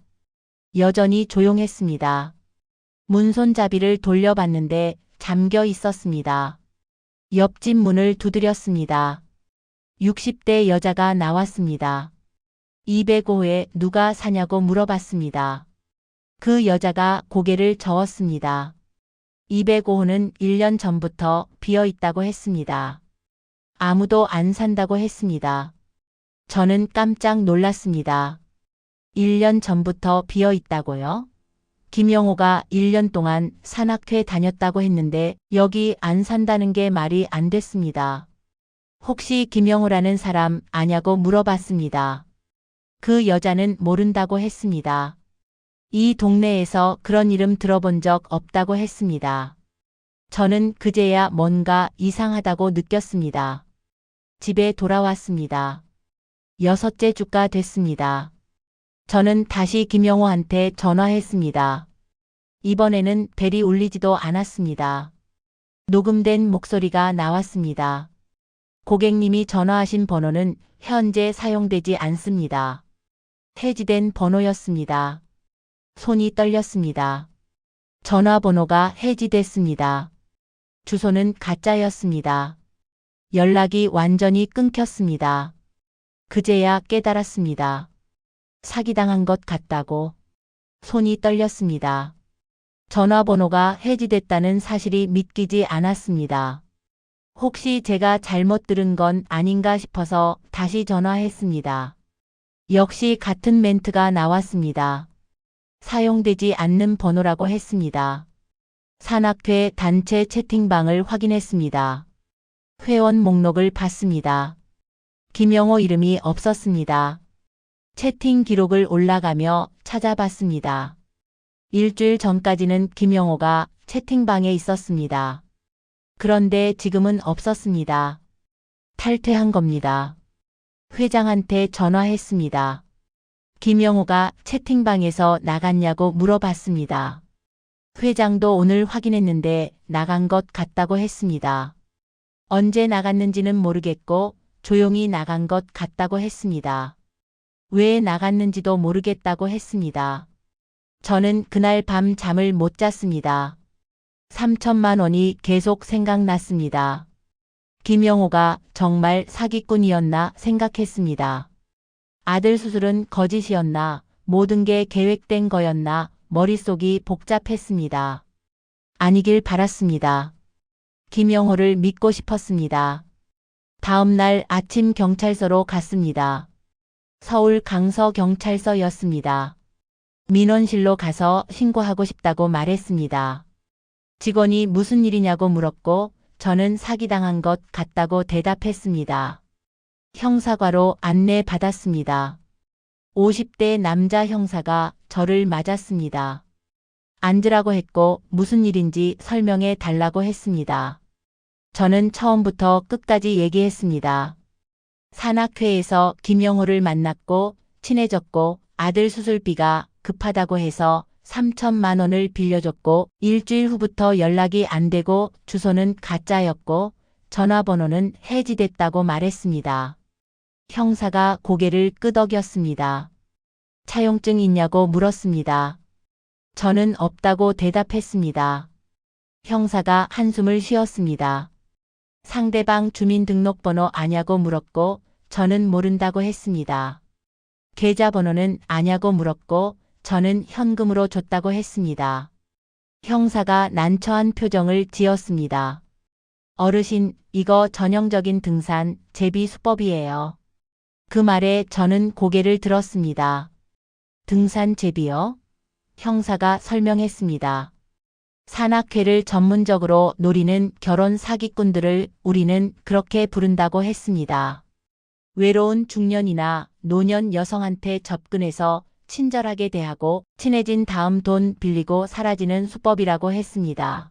여전히 조용했습니다. 문손잡이를 돌려봤는데 잠겨 있었습니다. 옆집 문을 두드렸습니다. 60대 여자가 나왔습니다. 205호에 누가 사냐고 물어봤습니다. 그 여자가 고개를 저었습니다. 205호는 1년 전부터 비어 있다고 했습니다. 아무도 안 산다고 했습니다. 저는 깜짝 놀랐습니다. 1년 전부터 비어 있다고요? 김영호가 1년 동안 산악회 다녔다고 했는데 여기 안 산다는 게 말이 안 됐습니다. 혹시 김영호라는 사람 아냐고 물어봤습니다. 그 여자는 모른다고 했습니다. 이 동네에서 그런 이름 들어본 적 없다고 했습니다. 저는 그제야 뭔가 이상하다고 느꼈습니다. 집에 돌아왔습니다. 6째 주가 됐습니다. 저는 다시 김영호한테 전화했습니다. 이번에는 벨이 울리지도 않았습니다. 녹음된 목소리가 나왔습니다. 고객님이 전화하신 번호는 현재 사용되지 않습니다. 해지된 번호였습니다. 손이 떨렸습니다. 전화번호가 해지됐습니다. 주소는 가짜였습니다. 연락이 완전히 끊겼습니다. 그제야 깨달았습니다. 사기당한 것 같다고. 손이 떨렸습니다. 전화번호가 해지됐다는 사실이 믿기지 않았습니다. 혹시 제가 잘못 들은 건 아닌가 싶어서 다시 전화했습니다. 역시 같은 멘트가 나왔습니다. 사용되지 않는 번호라고 했습니다. 산악회 단체 채팅방을 확인했습니다. 회원 목록을 봤습니다. 김영호 이름이 없었습니다. 채팅 기록을 올라가며 찾아봤습니다. 일주일 전까지는 김영호가 채팅방에 있었습니다. 그런데 지금은 없었습니다. 탈퇴한 겁니다. 회장한테 전화했습니다. 김영호가 채팅방에서 나갔냐고 물어봤습니다. 회장도 오늘 확인했는데 나간 것 같다고 했습니다. 언제 나갔는지는 모르겠고 조용히 나간 것 같다고 했습니다. 왜 나갔는지도 모르겠다고 했습니다. 저는 그날 밤 잠을 못 잤습니다. 3천만 원이 계속 생각났습니다. 김영호가 정말 사기꾼이었나 생각했습니다. 아들 수술은 거짓이었나, 모든 게 계획된 거였나, 머릿속이 복잡했습니다. 아니길 바랐습니다. 김영호를 믿고 싶었습니다. 다음 날 아침 경찰서로 갔습니다. 서울 강서경찰서였습니다. 민원실로 가서 신고하고 싶다고 말했습니다. 직원이 무슨 일이냐고 물었고 저는 사기당한 것 같다고 대답했습니다. 형사과로 안내받았습니다. 50대 남자 형사가 저를 맞았습니다. 앉으라고 했고 무슨 일인지 설명해 달라고 했습니다. 저는 처음부터 끝까지 얘기했습니다. 산악회에서 김영호를 만났고 친해졌고 아들 수술비가 급하다고 해서 3천만 원을 빌려줬고 일주일 후부터 연락이 안 되고 주소는 가짜였고 전화번호는 해지됐다고 말했습니다. 형사가 고개를 끄덕였습니다. 차용증 있냐고 물었습니다. 저는 없다고 대답했습니다. 형사가 한숨을 쉬었습니다. 상대방 주민등록번호 아냐고 물었고 저는 모른다고 했습니다. 계좌번호는 아냐고 물었고 저는 현금으로 줬다고 했습니다. 형사가 난처한 표정을 지었습니다. 어르신, 이거 전형적인 등산 제비 수법이에요. 그 말에 저는 고개를 들었습니다. 등산 제비요? 형사가 설명했습니다. 산악회를 전문적으로 노리는 결혼 사기꾼들을 우리는 그렇게 부른다고 했습니다. 외로운 중년이나 노년 여성한테 접근해서 친절하게 대하고 친해진 다음 돈 빌리고 사라지는 수법이라고 했습니다.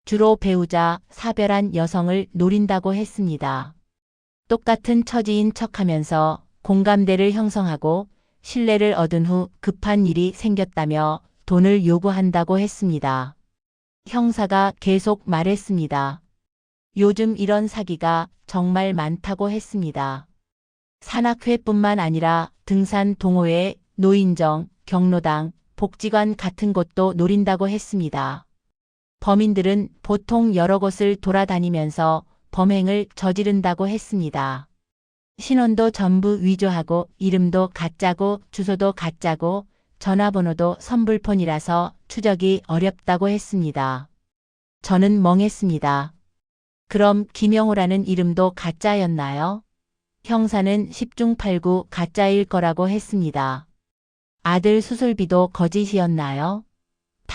주로 배우자, 사별한 여성을 노린다고 했습니다. 똑같은 처지인 척하면서 공감대를 형성하고 신뢰를 얻은 후 급한 일이 생겼다며 돈을 요구한다고 했습니다. 형사가 계속 말했습니다. 요즘 이런 사기가 정말 많다고 했습니다. 산악회뿐만 아니라 등산 동호회, 노인정, 경로당, 복지관 같은 곳도 노린다고 했습니다. 범인들은 보통 여러 곳을 돌아다니면서 범행을 저지른다고 했습니다. 신원도 전부 위조하고 이름도 가짜고 주소도 가짜고 전화번호도 선불폰이라서 추적이 어렵다고 했습니다. 저는 멍했습니다. 그럼 김영호라는 이름도 가짜였나요? 형사는 10중 8구 가짜일 거라고 했습니다. 아들 수술비도 거짓이었나요?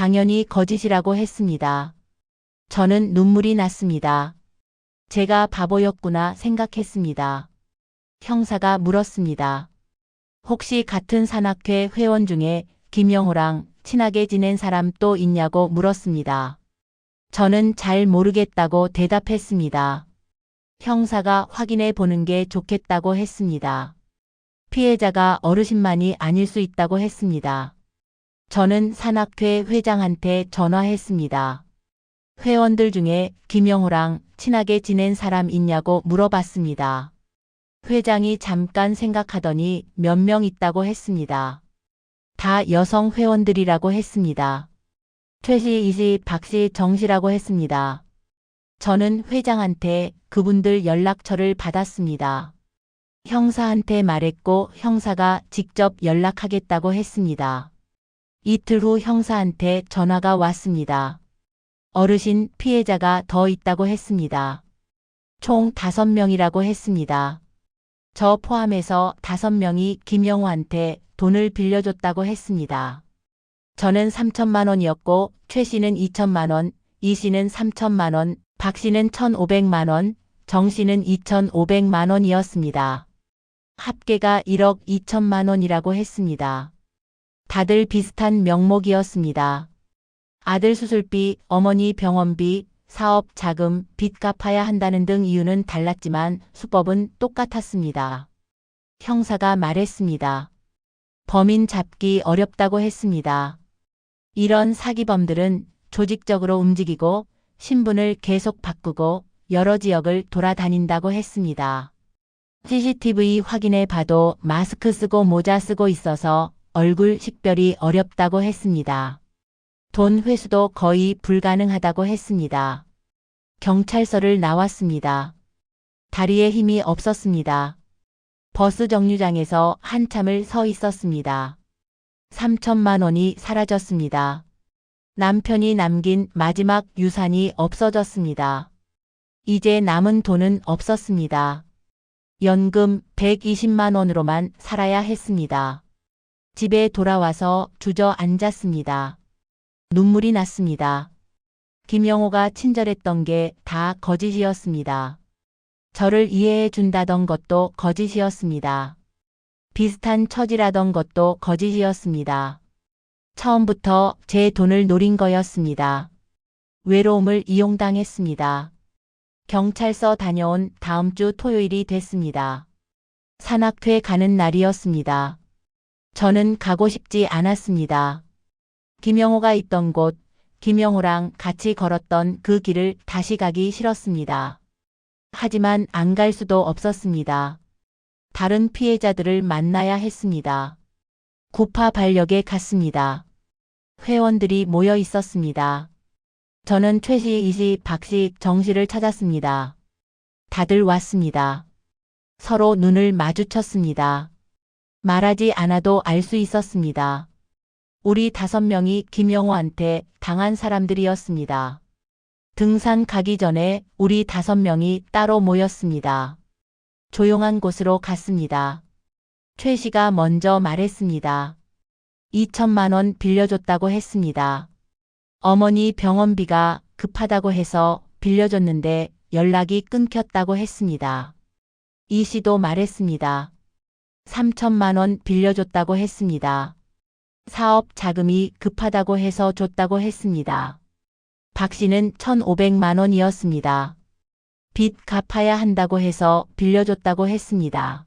당연히 거짓이라고 했습니다. 저는 눈물이 났습니다. 제가 바보였구나 생각했습니다. 형사가 물었습니다. 혹시 같은 산악회 회원 중에 김영호랑 친하게 지낸 사람 또 있냐고 물었습니다. 저는 잘 모르겠다고 대답했습니다. 형사가 확인해 보는 게 좋겠다고 했습니다. 피해자가 어르신만이 아닐 수 있다고 했습니다. 저는 산악회 회장한테 전화했습니다. 회원들 중에 김영호랑 친하게 지낸 사람 있냐고 물어봤습니다. 회장이 잠깐 생각하더니 몇 명 있다고 했습니다. 다 여성 회원들이라고 했습니다. 최씨, 이씨, 박씨, 정씨라고 했습니다. 저는 회장한테 그분들 연락처를 받았습니다. 형사한테 말했고 형사가 직접 연락하겠다고 했습니다. 이틀 후 형사한테 전화가 왔습니다. 어르신 피해자가 더 있다고 했습니다. 총 5명이라고 했습니다. 저 포함해서 5명이 김영호한테 돈을 빌려줬다고 했습니다. 저는 3천만 원이었고 최 씨는 2천만 원, 이 씨는 3천만 원, 박 씨는 1,500만 원, 정 씨는 2,500만 원이었습니다. 합계가 1억 2천만 원이라고 했습니다. 다들 비슷한 명목이었습니다. 아들 수술비, 어머니 병원비, 사업 자금, 빚 갚아야 한다는 등 이유는 달랐지만 수법은 똑같았습니다. 형사가 말했습니다. 범인 잡기 어렵다고 했습니다. 이런 사기범들은 조직적으로 움직이고 신분을 계속 바꾸고 여러 지역을 돌아다닌다고 했습니다. CCTV 확인해 봐도 마스크 쓰고 모자 쓰고 있어서 얼굴 식별이 어렵다고 했습니다. 돈 회수도 거의 불가능하다고 했습니다. 경찰서를 나왔습니다. 다리에 힘이 없었습니다. 버스 정류장에서 한참을 서 있었습니다. 3천만 원이 사라졌습니다. 남편이 남긴 마지막 유산이 없어졌습니다. 이제 남은 돈은 없었습니다. 연금 120만 원으로만 살아야 했습니다. 집에 돌아와서 주저앉았습니다. 눈물이 났습니다. 김영호가 친절했던 게 다 거짓이었습니다. 저를 이해해 준다던 것도 거짓이었습니다. 비슷한 처지라던 것도 거짓이었습니다. 처음부터 제 돈을 노린 거였습니다. 외로움을 이용당했습니다. 경찰서 다녀온 다음 주 토요일이 됐습니다. 산악회 가는 날이었습니다. 저는 가고 싶지 않았습니다. 김영호가 있던 곳, 김영호랑 같이 걸었던 그 길을 다시 가기 싫었습니다. 하지만 안 갈 수도 없었습니다. 다른 피해자들을 만나야 했습니다. 구파 반력에 갔습니다. 회원들이 모여 있었습니다. 저는 최씨, 이씨, 박씨, 정씨를 찾았습니다. 다들 왔습니다. 서로 눈을 마주쳤습니다. 말하지 않아도 알 수 있었습니다. 우리 5명이 김영호한테 당한 사람들이었습니다. 등산 가기 전에 우리 5명이 따로 모였습니다. 조용한 곳으로 갔습니다. 최 씨가 먼저 말했습니다. 2천만 원 빌려줬다고 했습니다. 어머니 병원비가 급하다고 해서 빌려줬는데 연락이 끊겼다고 했습니다. 이 씨도 말했습니다. 3천만 원 빌려줬다고 했습니다. 사업 자금이 급하다고 해서 줬다고 했습니다. 박 씨는 1,500만 원이었습니다. 빚 갚아야 한다고 해서 빌려줬다고 했습니다.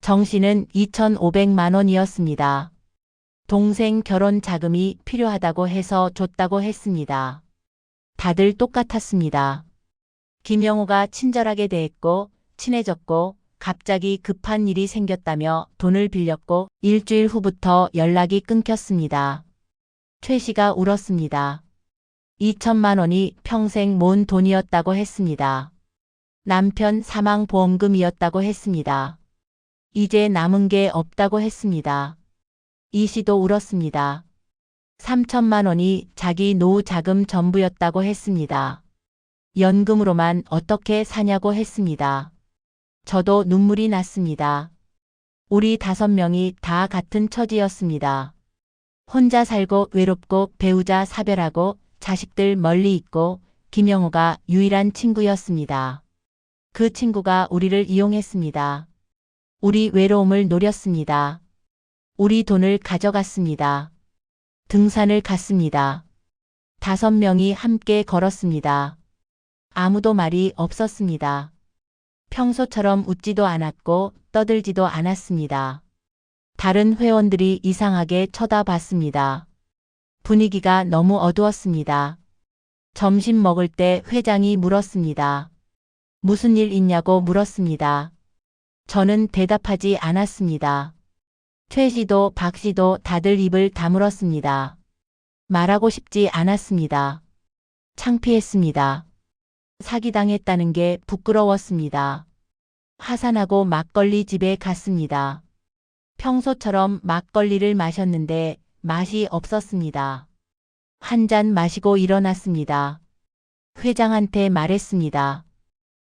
정 씨는 2,500만 원이었습니다. 동생 결혼 자금이 필요하다고 해서 줬다고 했습니다. 다들 똑같았습니다. 김영호가 친절하게 대했고 친해졌고 갑자기 급한 일이 생겼다며 돈을 빌렸고 일주일 후부터 연락이 끊겼습니다. 최 씨가 울었습니다. 2천만 원이 평생 모은 돈이었다고 했습니다. 남편 사망보험금이었다고 했습니다. 이제 남은 게 없다고 했습니다. 이 씨도 울었습니다. 3천만 원이 자기 노후 자금 전부였다고 했습니다. 연금으로만 어떻게 사냐고 했습니다. 저도 눈물이 났습니다. 우리 5명이 다 같은 처지였습니다. 혼자 살고 외롭고 배우자 사별하고 자식들 멀리 있고 김영호가 유일한 친구였습니다. 그 친구가 우리를 이용했습니다. 우리 외로움을 노렸습니다. 우리 돈을 가져갔습니다. 등산을 갔습니다. 5명이 함께 걸었습니다. 아무도 말이 없었습니다. 평소처럼 웃지도 않았고 떠들지도 않았습니다. 다른 회원들이 이상하게 쳐다봤습니다. 분위기가 너무 어두웠습니다. 점심 먹을 때 회장이 물었습니다. 무슨 일 있냐고 물었습니다. 저는 대답하지 않았습니다. 최 씨도 박 씨도 다들 입을 다물었습니다. 말하고 싶지 않았습니다. 창피했습니다. 사기당했다는 게 부끄러웠습니다. 하산하고 막걸리 집에 갔습니다. 평소처럼 막걸리를 마셨는데 맛이 없었습니다. 한 잔 마시고 일어났습니다. 회장한테 말했습니다.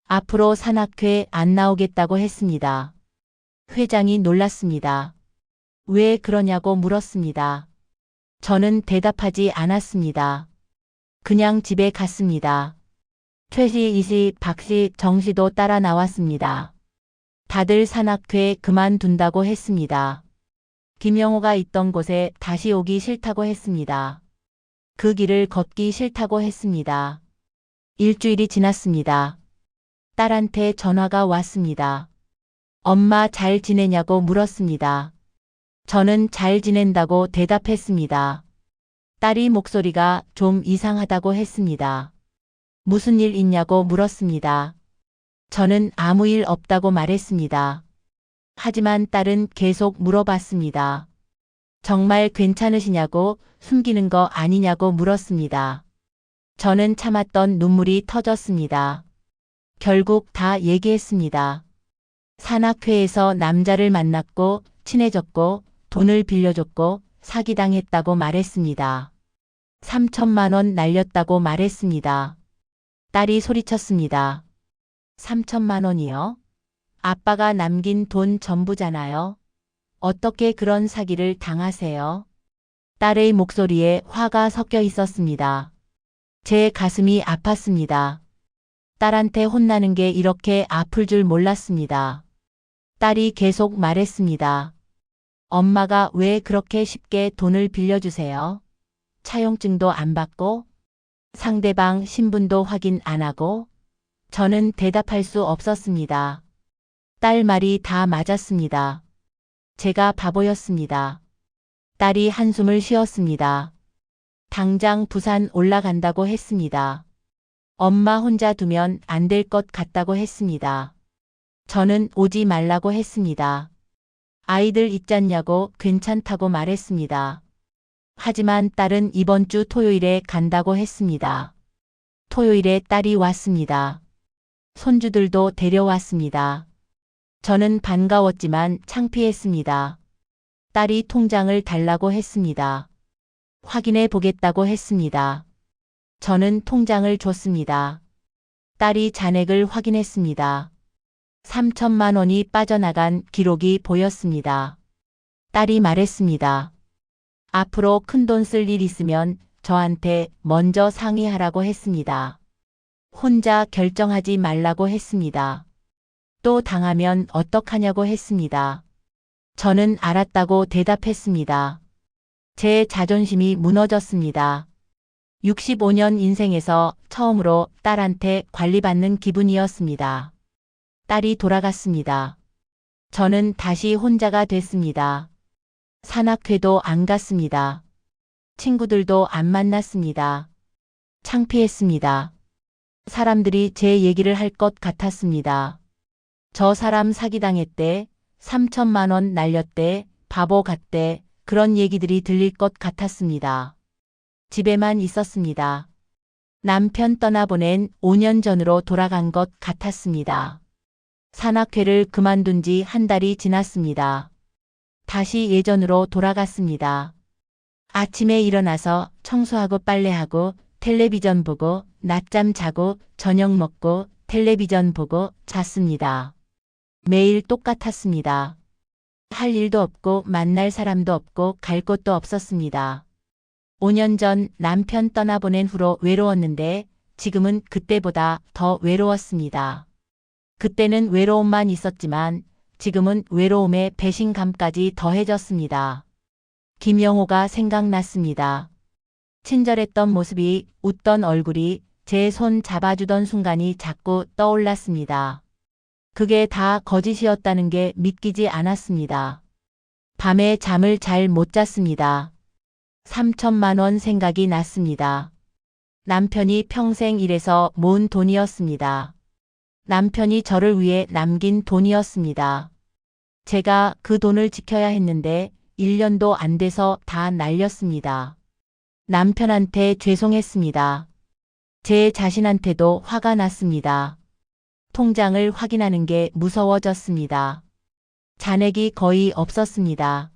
앞으로 산악회 안 나오겠다고 했습니다. 회장이 놀랐습니다. 왜 그러냐고 물었습니다. 저는 대답하지 않았습니다. 그냥 집에 갔습니다. 최 씨, 이 씨, 박 씨, 정 씨도 따라 나왔습니다. 다들 산악회 그만둔다고 했습니다. 김영호가 있던 곳에 다시 오기 싫다고 했습니다. 그 길을 걷기 싫다고 했습니다. 일주일이 지났습니다. 딸한테 전화가 왔습니다. 엄마 잘 지내냐고 물었습니다. 저는 잘 지낸다고 대답했습니다. 딸이 목소리가 좀 이상하다고 했습니다. 무슨 일 있냐고 물었습니다. 저는 아무 일 없다고 말했습니다. 하지만 딸은 계속 물어봤습니다. 정말 괜찮으시냐고, 숨기는 거 아니냐고 물었습니다. 저는 참았던 눈물이 터졌습니다. 결국 다 얘기했습니다. 산악회에서 남자를 만났고 친해졌고 돈을 빌려줬고 사기당했다고 말했습니다. 3천만 원 날렸다고 말했습니다. 딸이 소리쳤습니다. 3천만 원이요? 아빠가 남긴 돈 전부잖아요. 어떻게 그런 사기를 당하세요? 딸의 목소리에 화가 섞여 있었습니다. 제 가슴이 아팠습니다. 딸한테 혼나는 게 이렇게 아플 줄 몰랐습니다. 딸이 계속 말했습니다. 엄마가 왜 그렇게 쉽게 돈을 빌려주세요? 차용증도 안 받고 상대방 신분도 확인 안 하고. 저는 대답할 수 없었습니다. 딸 말이 다 맞았습니다. 제가 바보였습니다. 딸이 한숨을 쉬었습니다. 당장 부산 올라간다고 했습니다. 엄마 혼자 두면 안 될 것 같다고 했습니다. 저는 오지 말라고 했습니다. 아이들 있잖냐고 괜찮다고 말했습니다. 하지만 딸은 이번 주 토요일에 간다고 했습니다. 토요일에 딸이 왔습니다. 손주들도 데려왔습니다. 저는 반가웠지만 창피했습니다. 딸이 통장을 달라고 했습니다. 확인해 보겠다고 했습니다. 저는 통장을 줬습니다. 딸이 잔액을 확인했습니다. 3천만 원이 빠져나간 기록이 보였습니다. 딸이 말했습니다. 앞으로 큰돈 쓸 일 있으면 저한테 먼저 상의하라고 했습니다. 혼자 결정하지 말라고 했습니다. 또 당하면 어떡하냐고 했습니다. 저는 알았다고 대답했습니다. 제 자존심이 무너졌습니다. 65년 인생에서 처음으로 딸한테 관리받는 기분이었습니다. 딸이 돌아갔습니다. 저는 다시 혼자가 됐습니다. 산악회도 안 갔습니다. 친구들도 안 만났습니다. 창피했습니다. 사람들이 제 얘기를 할 것 같았습니다. 저 사람 사기당했대, 3천만 원 날렸대, 바보 같대, 그런 얘기들이 들릴 것 같았습니다. 집에만 있었습니다. 남편 떠나보낸 5년 전으로 돌아간 것 같았습니다. 산악회를 그만둔 지 한 달이 지났습니다. 다시 예전으로 돌아갔습니다. 아침에 일어나서 청소하고 빨래하고 텔레비전 보고 낮잠 자고 저녁 먹고 텔레비전 보고 잤습니다. 매일 똑같았습니다. 할 일도 없고 만날 사람도 없고 갈 곳도 없었습니다. 5년 전 남편 떠나보낸 후로 외로웠는데 지금은 그때보다 더 외로웠습니다. 그때는 외로움만 있었지만 지금은 외로움에 배신감까지 더해졌습니다. 김영호가 생각났습니다. 친절했던 모습이, 웃던 얼굴이, 제 손 잡아주던 순간이 자꾸 떠올랐습니다. 그게 다 거짓이었다는 게 믿기지 않았습니다. 밤에 잠을 잘 못 잤습니다. 3천만 원 생각이 났습니다. 남편이 평생 일해서 모은 돈이었습니다. 남편이 저를 위해 남긴 돈이었습니다. 제가 그 돈을 지켜야 했는데 1년도 안 돼서 다 날렸습니다. 남편한테 죄송했습니다. 제 자신한테도 화가 났습니다. 통장을 확인하는 게 무서워졌습니다. 잔액이 거의 없었습니다.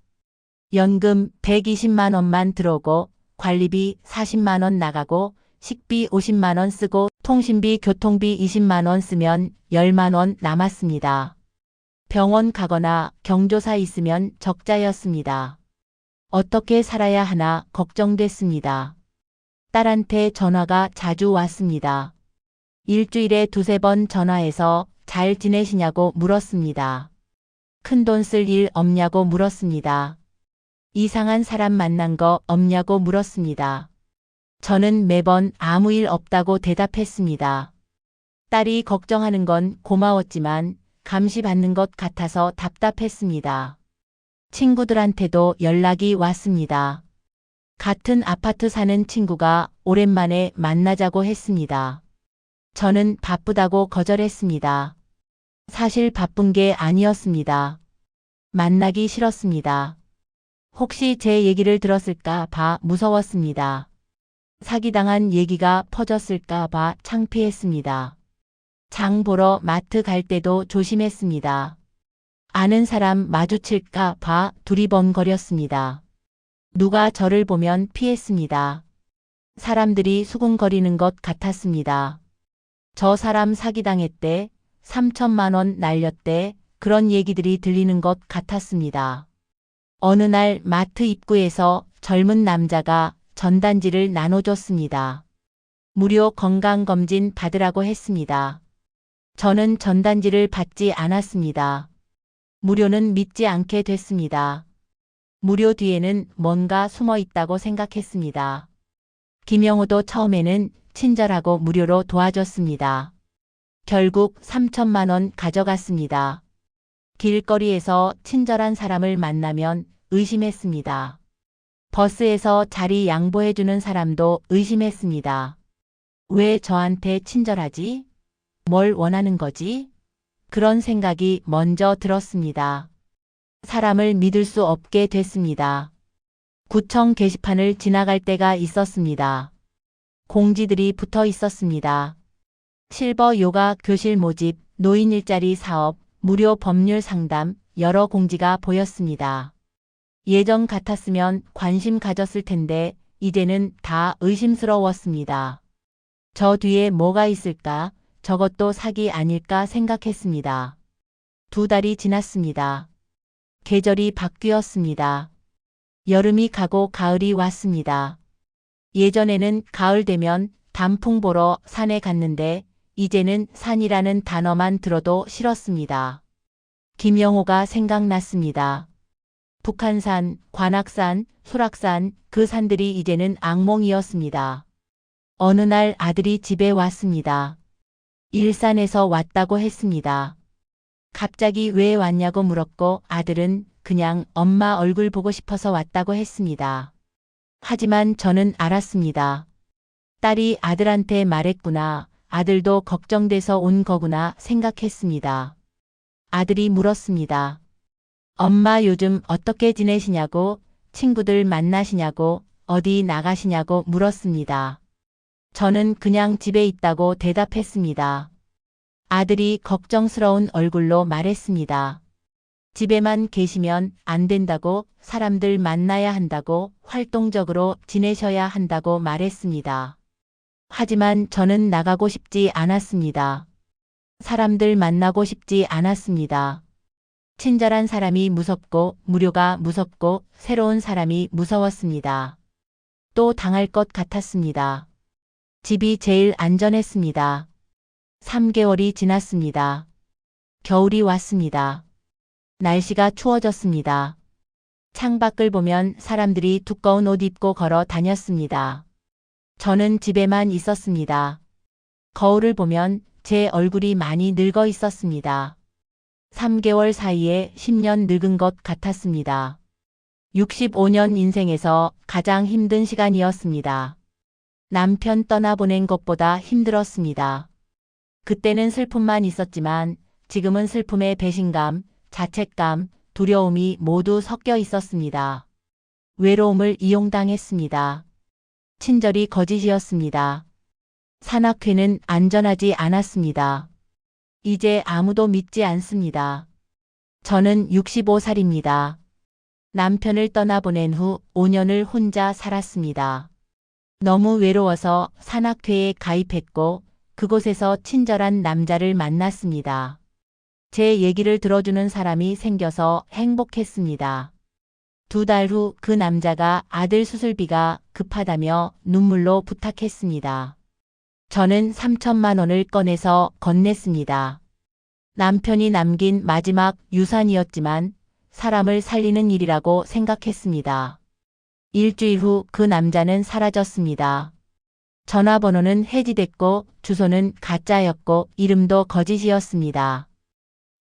연금 120만 원만 들어오고 관리비 40만 원 나가고 식비 50만 원 쓰고 통신비 교통비 20만 원 쓰면 10만 원 남았습니다. 병원 가거나 경조사 있으면 적자였습니다. 어떻게 살아야 하나 걱정됐습니다. 딸한테 전화가 자주 왔습니다. 일주일에 2~3번 전화해서 잘 지내시냐고 물었습니다. 큰돈 쓸 일 없냐고 물었습니다. 이상한 사람 만난 거 없냐고 물었습니다. 저는 매번 아무 일 없다고 대답했습니다. 딸이 걱정하는 건 고마웠지만 감시받는 것 같아서 답답했습니다. 친구들한테도 연락이 왔습니다. 같은 아파트 사는 친구가 오랜만에 만나자고 했습니다. 저는 바쁘다고 거절했습니다. 사실 바쁜 게 아니었습니다. 만나기 싫었습니다. 혹시 제 얘기를 들었을까 봐 무서웠습니다. 사기당한 얘기가 퍼졌을까 봐 창피했습니다. 장 보러 마트 갈 때도 조심했습니다. 아는 사람 마주칠까 봐 두리번거렸습니다. 누가 저를 보면 피했습니다. 사람들이 수군거리는 것 같았습니다. 저 사람 사기당했대, 3천만 원 날렸대, 그런 얘기들이 들리는 것 같았습니다. 어느 날 마트 입구에서 젊은 남자가 전단지를 나눠줬습니다. 무료 건강검진 받으라고 했습니다. 저는 전단지를 받지 않았습니다. 무료는 믿지 않게 됐습니다. 무료 뒤에는 뭔가 숨어 있다고 생각했습니다. 김영호도 처음에는 친절하고 무료로 도와줬습니다. 결국 3천만 원 가져갔습니다. 길거리에서 친절한 사람을 만나면 의심했습니다. 버스에서 자리 양보해주는 사람도 의심했습니다. 왜 저한테 친절하지? 뭘 원하는 거지? 그런 생각이 먼저 들었습니다. 사람을 믿을 수 없게 됐습니다. 구청 게시판을 지나갈 때가 있었습니다. 공지들이 붙어 있었습니다. 실버 요가 교실 모집, 노인 일자리 사업, 무료 법률 상담, 여러 공지가 보였습니다. 예전 같았으면 관심 가졌을 텐데 이제는 다 의심스러웠습니다. 저 뒤에 뭐가 있을까? 저것도 사기 아닐까 생각했습니다. 2달이 지났습니다. 계절이 바뀌었습니다. 여름이 가고 가을이 왔습니다. 예전에는 가을 되면 단풍 보러 산에 갔는데 이제는 산이라는 단어만 들어도 싫었습니다. 김영호가 생각났습니다. 북한산, 관악산, 수락산, 그 산들이 이제는 악몽이었습니다. 어느 날 아들이 집에 왔습니다. 일산에서 왔다고 했습니다. 갑자기 왜 왔냐고 물었고 아들은 그냥 엄마 얼굴 보고 싶어서 왔다고 했습니다. 하지만 저는 알았습니다. 딸이 아들한테 말했구나. 아들도 걱정돼서 온 거구나 생각했습니다. 아들이 물었습니다. 엄마 요즘 어떻게 지내시냐고, 친구들 만나시냐고, 어디 나가시냐고 물었습니다. 저는 그냥 집에 있다고 대답했습니다. 아들이 걱정스러운 얼굴로 말했습니다. 집에만 계시면 안 된다고, 사람들 만나야 한다고, 활동적으로 지내셔야 한다고 말했습니다. 하지만 저는 나가고 싶지 않았습니다. 사람들 만나고 싶지 않았습니다. 친절한 사람이 무섭고 무료가 무섭고 새로운 사람이 무서웠습니다. 또 당할 것 같았습니다. 집이 제일 안전했습니다. 3개월이 지났습니다. 겨울이 왔습니다. 날씨가 추워졌습니다. 창밖을 보면 사람들이 두꺼운 옷 입고 걸어 다녔습니다. 저는 집에만 있었습니다. 거울을 보면 제 얼굴이 많이 늙어 있었습니다. 3개월 사이에 10년 늙은 것 같았습니다. 65년 인생에서 가장 힘든 시간이었습니다. 남편 떠나보낸 것보다 힘들었습니다. 그때는 슬픔만 있었지만 지금은 슬픔에 배신감, 자책감, 두려움이 모두 섞여 있었습니다. 외로움을 이용당했습니다. 친절이 거짓이었습니다. 산악회는 안전하지 않았습니다. 이제 아무도 믿지 않습니다. 저는 65살입니다. 남편을 떠나보낸 후 5년을 혼자 살았습니다. 너무 외로워서 산악회에 가입했고 그곳에서 친절한 남자를 만났습니다. 제 얘기를 들어주는 사람이 생겨서 행복했습니다. 2달 후 그 남자가 아들 수술비가 급하다며 눈물로 부탁했습니다. 저는 3천만 원을 꺼내서 건넸습니다. 남편이 남긴 마지막 유산이었지만 사람을 살리는 일이라고 생각했습니다. 일주일 후 그 남자는 사라졌습니다. 전화번호는 해지됐고 주소는 가짜였고 이름도 거짓이었습니다.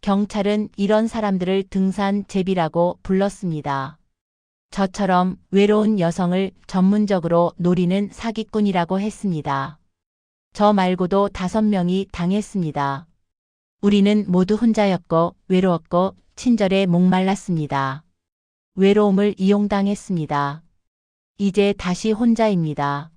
경찰은 이런 사람들을 등산제비라고 불렀습니다. 저처럼 외로운 여성을 전문적으로 노리는 사기꾼이라고 했습니다. 저 말고도 5명이 당했습니다. 우리는 모두 혼자였고 외로웠고 친절에 목말랐습니다. 외로움을 이용당했습니다. 이제 다시 혼자입니다.